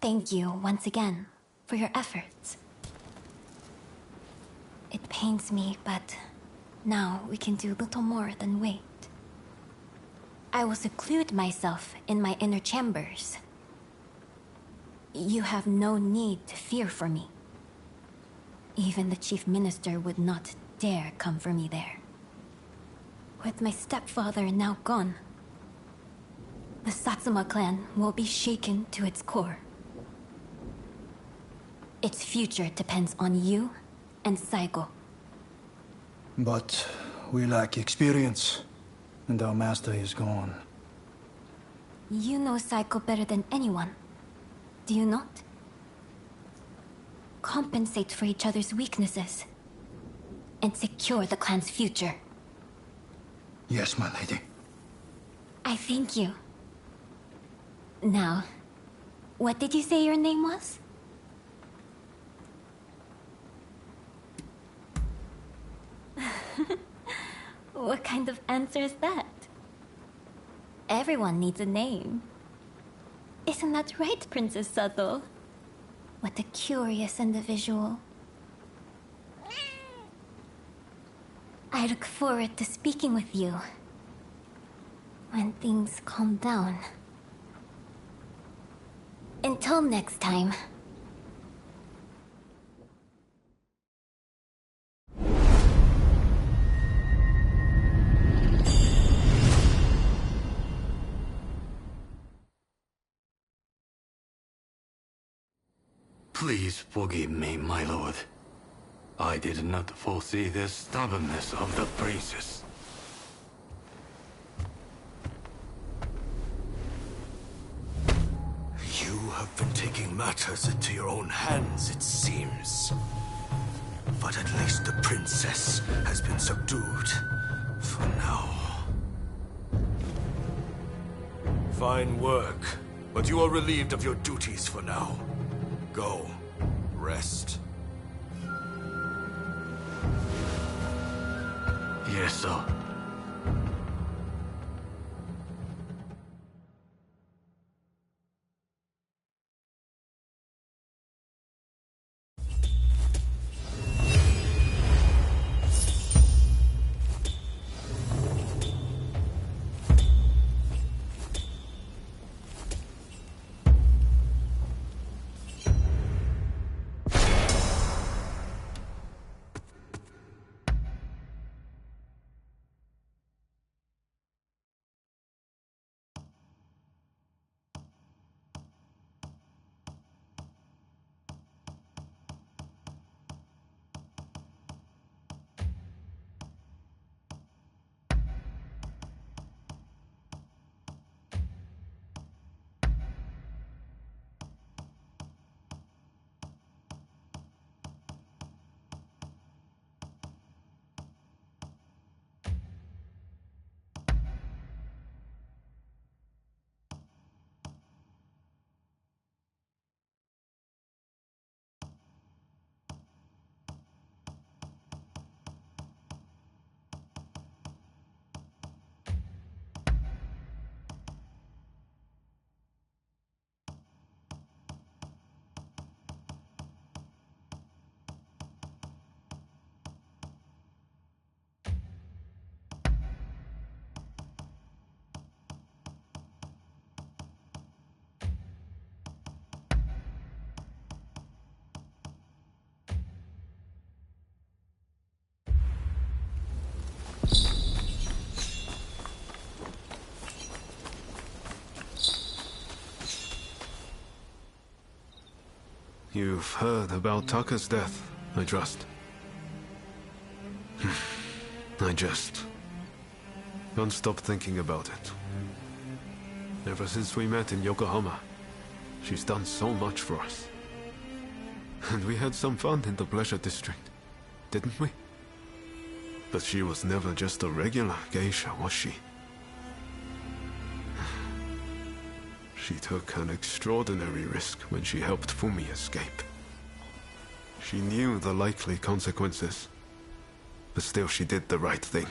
Thank you once again for your efforts. It pains me, but now we can do little more than wait. I will seclude myself in my inner chambers. You have no need to fear for me. Even the chief minister would not dare come for me there. With my stepfather now gone, the Satsuma clan will be shaken to its core. Its future depends on you and Saigo. But we lack experience, and our master is gone. You know Saigo better than anyone, do you not? Compensate for each other's weaknesses, and secure the clan's future. Yes, my lady. I thank you. Now, what did you say your name was? What kind of answer is that? Everyone needs a name. Isn't that right, Princess Sato? What a curious individual. I look forward to speaking with you when things calm down. Until next time. Please forgive me, my lord. I did not foresee the stubbornness of the princess. You have been taking matters into your own hands, it seems. But at least the princess has been subdued. For now. Fine work. But you are relieved of your duties for now. Go. Rest. Yes, sir. You've heard about Taka's death, I trust. I just can't stop thinking about it. Ever since we met in Yokohama, she's done so much for us. And we had some fun in the pleasure district, didn't we? But she was never just a regular geisha, was she? She took an extraordinary risk when she helped Fumi escape. She knew the likely consequences, but still she did the right thing.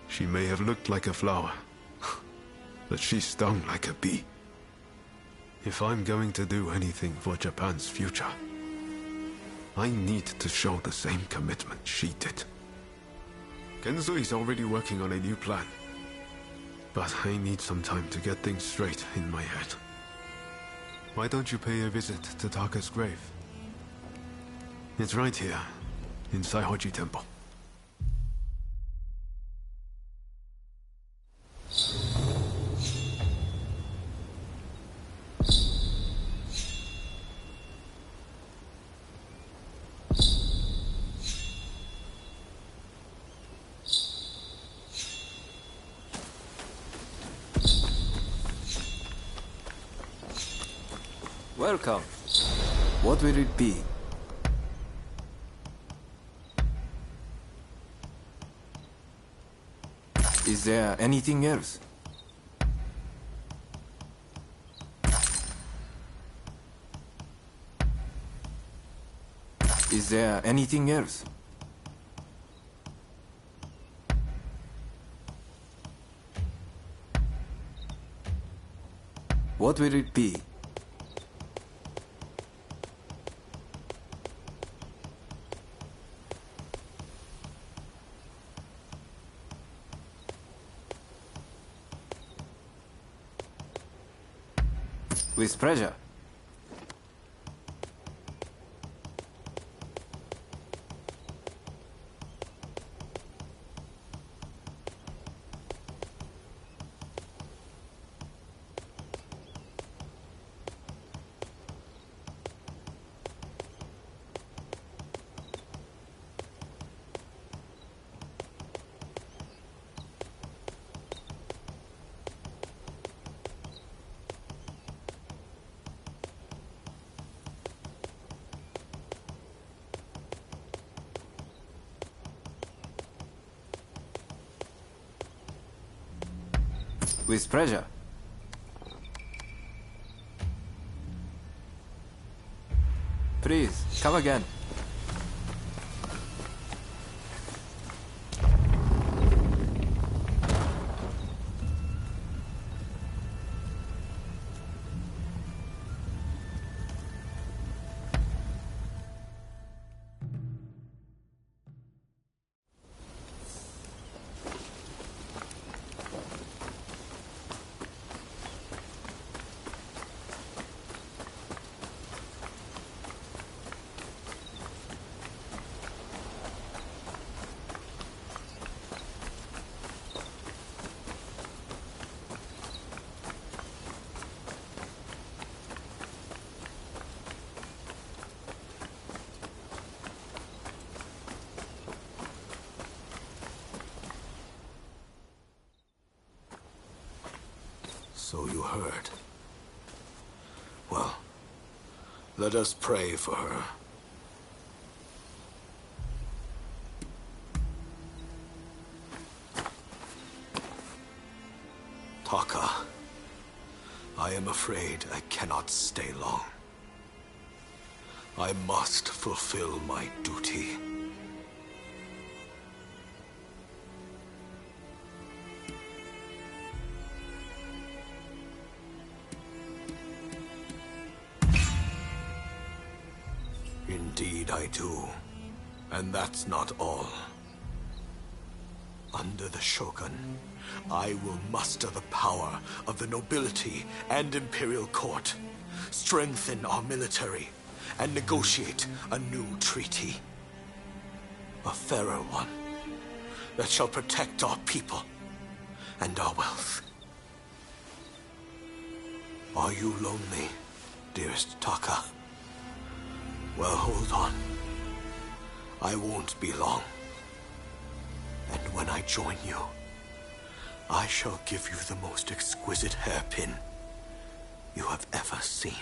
She may have looked like a flower, but she stung like a bee. If I'm going to do anything for Japan's future, I need to show the same commitment she did. Genzui's already working on a new plan. But I need some time to get things straight in my head. Why don't you pay a visit to Taka's grave? It's right here, in Saihoji Temple. Welcome. What will it be? Is there anything else? Is there anything else? What will it be? With pleasure. With pleasure. Please, come again. So you heard. Well, let us pray for her. Taka, I am afraid I cannot stay long. I must fulfill my duty. Indeed I do. And that's not all. Under the Shogun, I will muster the power of the nobility and imperial court, strengthen our military, and negotiate a new treaty. A fairer one that shall protect our people and our wealth. Are you lonely, dearest Taka? Well, hold on. I won't be long. And when I join you, I shall give you the most exquisite hairpin you have ever seen.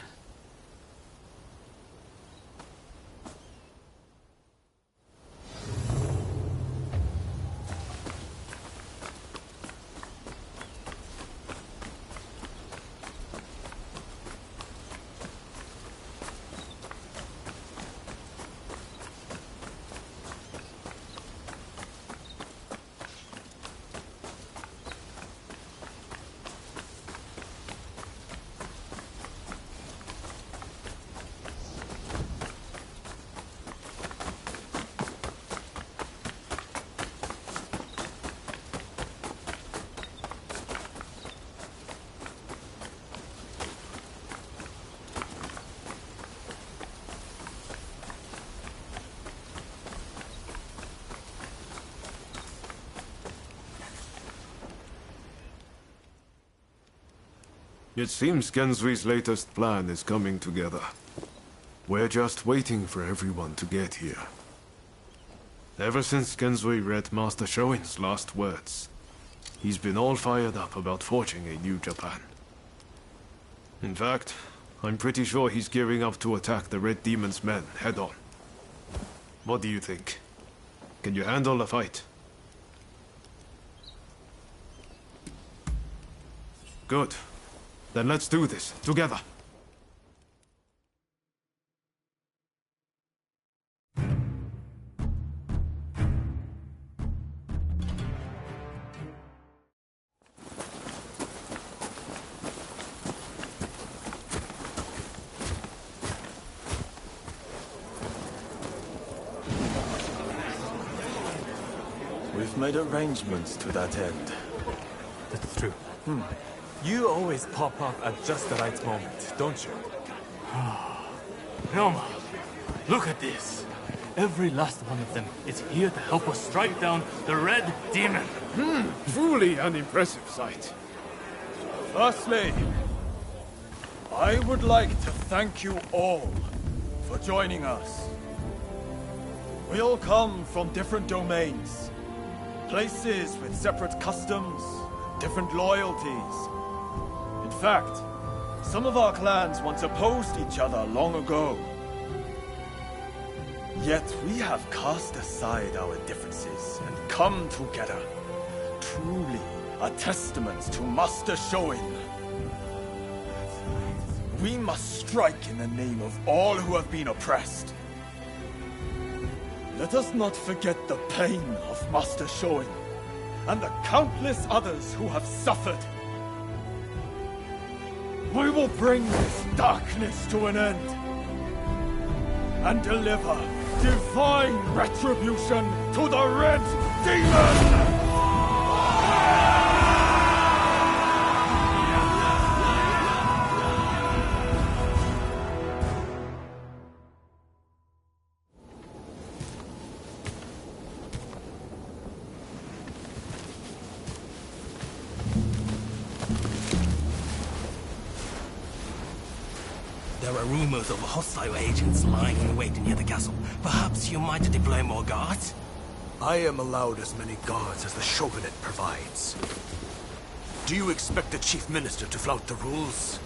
It seems Genzui's latest plan is coming together. We're just waiting for everyone to get here. Ever since Genzui read Master Shoin's last words, he's been all fired up about forging a new Japan. In fact, I'm pretty sure he's gearing up to attack the Red Demon's men head on. What do you think? Can you handle a fight? Good. Then let's do this, together. We've made arrangements to that end. That's true. You always pop up at just the right moment, don't you? Ryoma, look at this. Every last one of them is here to help us strike down the Red Demon. Truly an impressive sight. Firstly, I would like to thank you all for joining us. We all come from different domains, places with separate customs, different loyalties. In fact, some of our clans once opposed each other long ago. Yet we have cast aside our differences and come together. Truly a testament to Master Shoin. We must strike in the name of all who have been oppressed. Let us not forget the pain of Master Shoin and the countless others who have suffered. We will bring this darkness to an end and deliver divine retribution to the Red Demon! There are rumors of hostile agents lying in wait near the castle. Perhaps you might deploy more guards? I am allowed as many guards as the Shogunate provides. Do you expect the Chief Minister to flout the rules?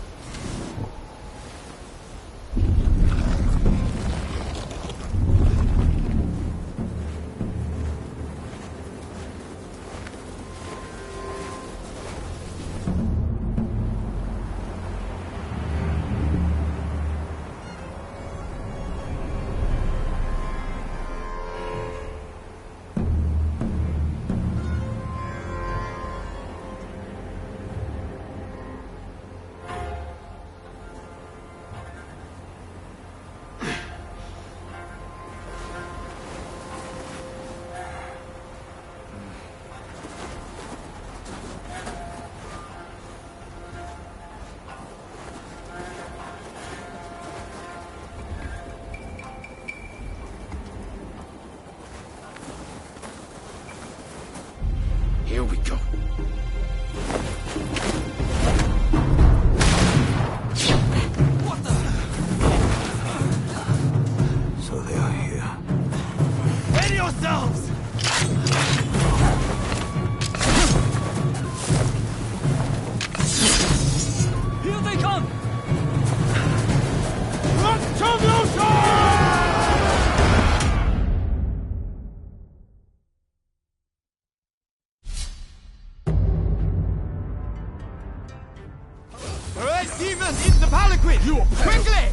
Here we go. What the? So they are here. Ready yourselves! Here they come! Retribution! Demon in the palanquin! Quickly!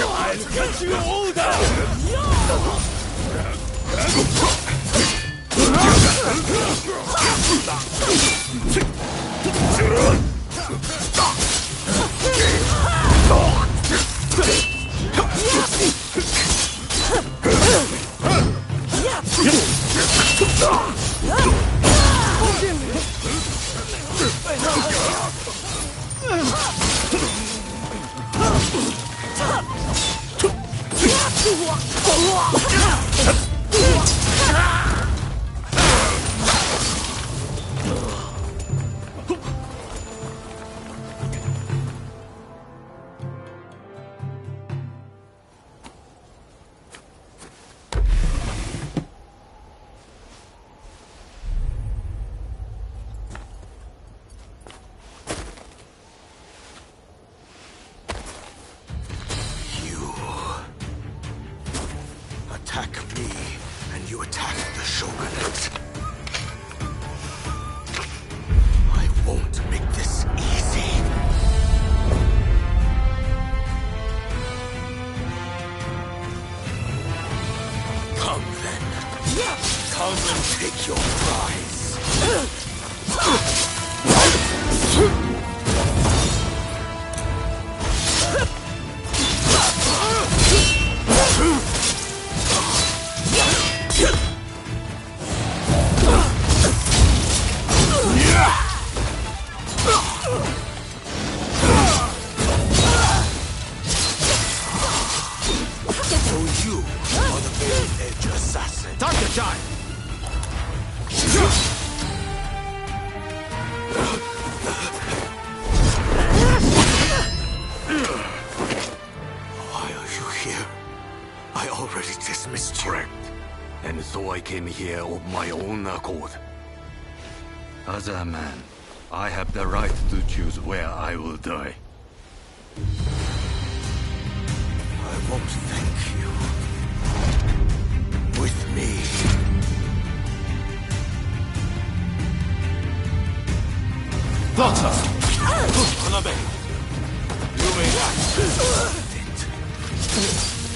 I'll get you all down! you attack the Shogunate. I won't make this easy. Come then. Come and take your prize. So you are the very edge assassin. Time to shine! Why are you here? I already dismissed you. Correct. And so I came here of my own accord. As a man, I have the right to choose where I will die. I won't thank you. With me. Blotter! Hanabe! You may act.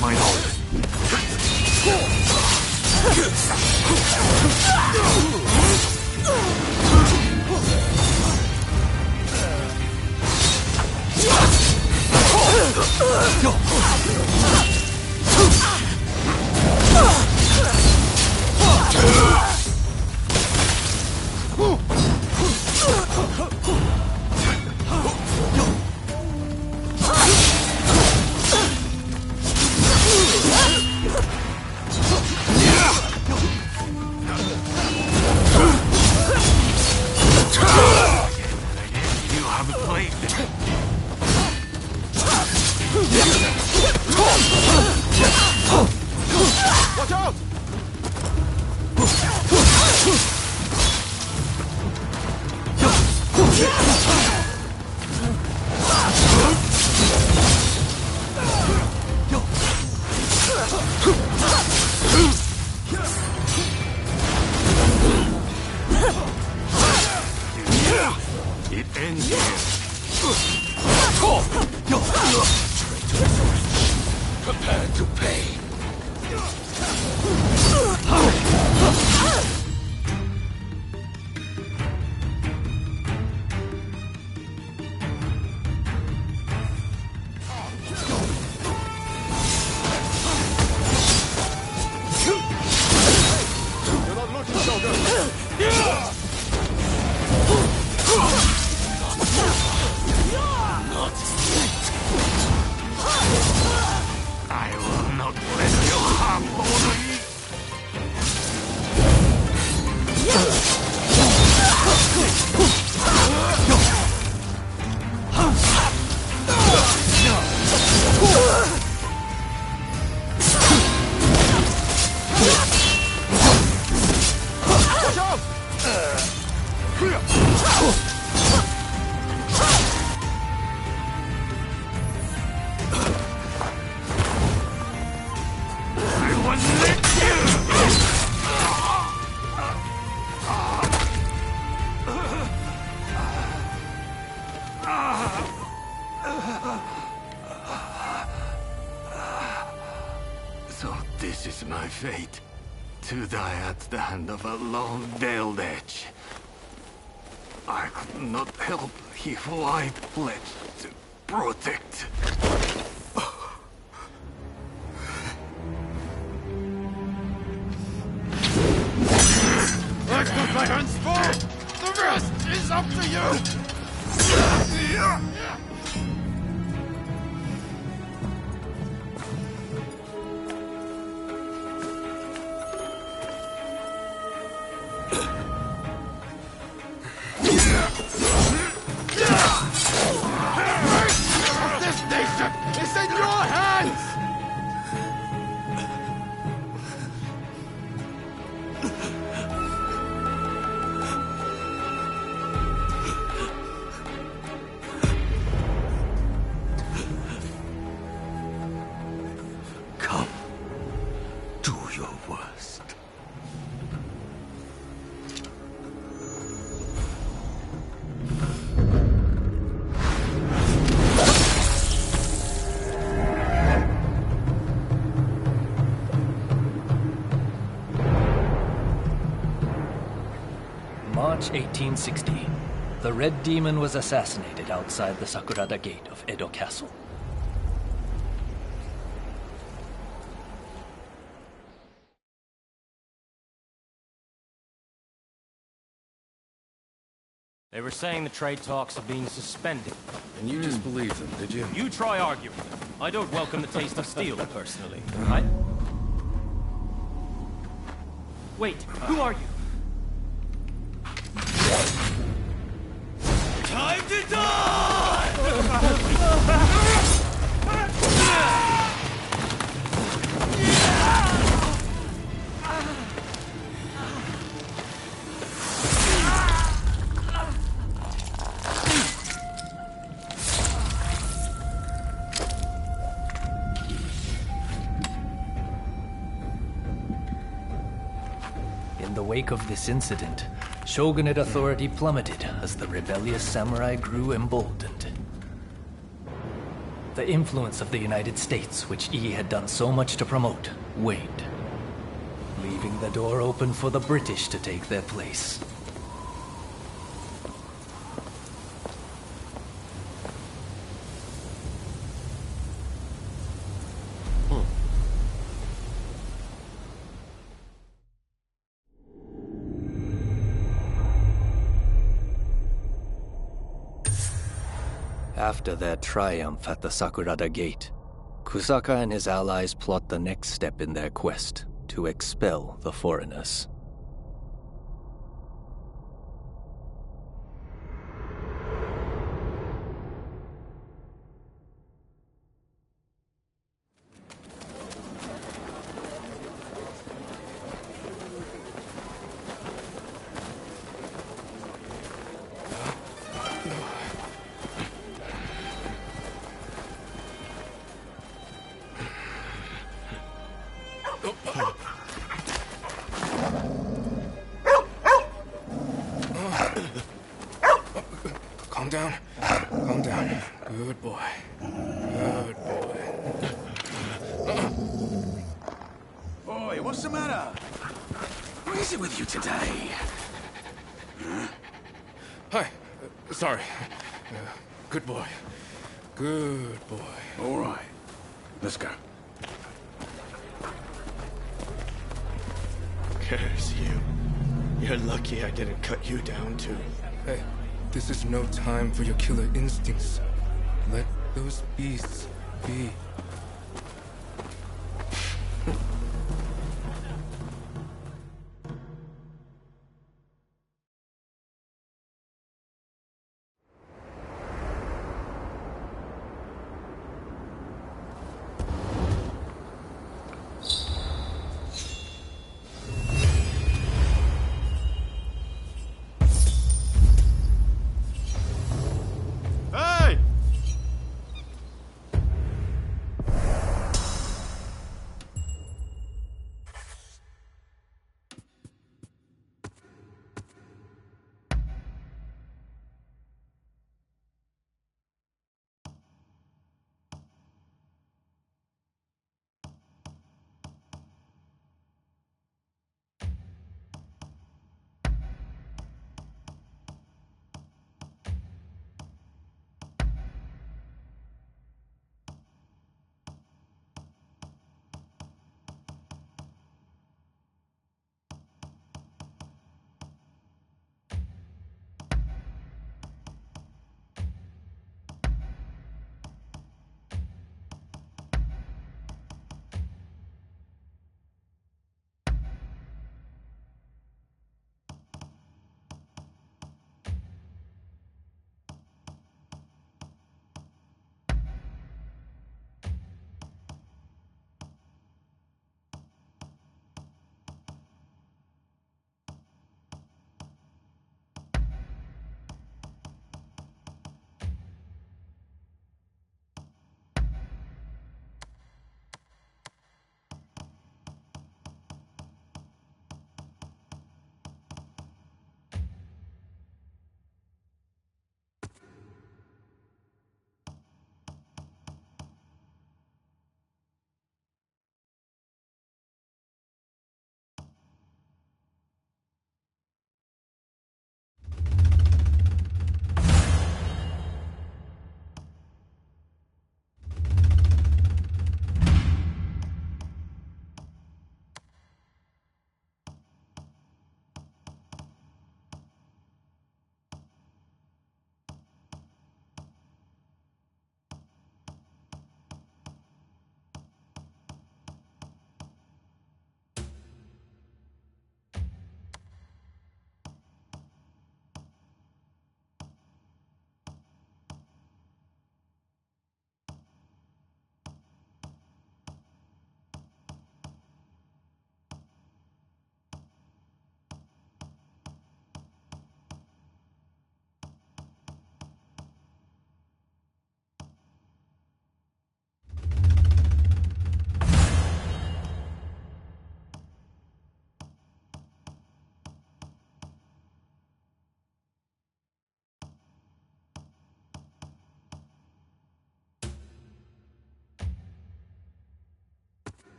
My knowledge. You have played it. Watch out! It ends here. Prepare to pay. You're not looking so good. Not I will not let you harm me. Watch out! I will let you. So this is my fate. To die at the hand of a lone veiled edge. I could not help he who I pledged to protect. I've got my hands full! The rest is up to you! This nation is in your hands! Come. Do your worst. March 1860, the Red Demon was assassinated outside the Sakurada Gate of Edo Castle. They were saying the trade talks are being suspended. And you just believed them, did you? You try arguing them. I don't welcome the taste of steel, personally. Wait, who are you? Time to die! In the wake of this incident, shogunate authority plummeted as the rebellious samurai grew emboldened. The influence of the United States, which Yi had done so much to promote, waned, leaving the door open for the British to take their place. After their triumph at the Sakurada Gate, Kusaka and his allies plot the next step in their quest to expel the foreigners. Calm down. Calm down. Good boy. Good boy. Boy, what's the matter? What is it with you today? Hi. Sorry. Good boy. Good boy. All right. Let's go. Curse you. You're lucky I didn't cut you down too. Hey, this is no time for your killer instincts. Let those beasts be.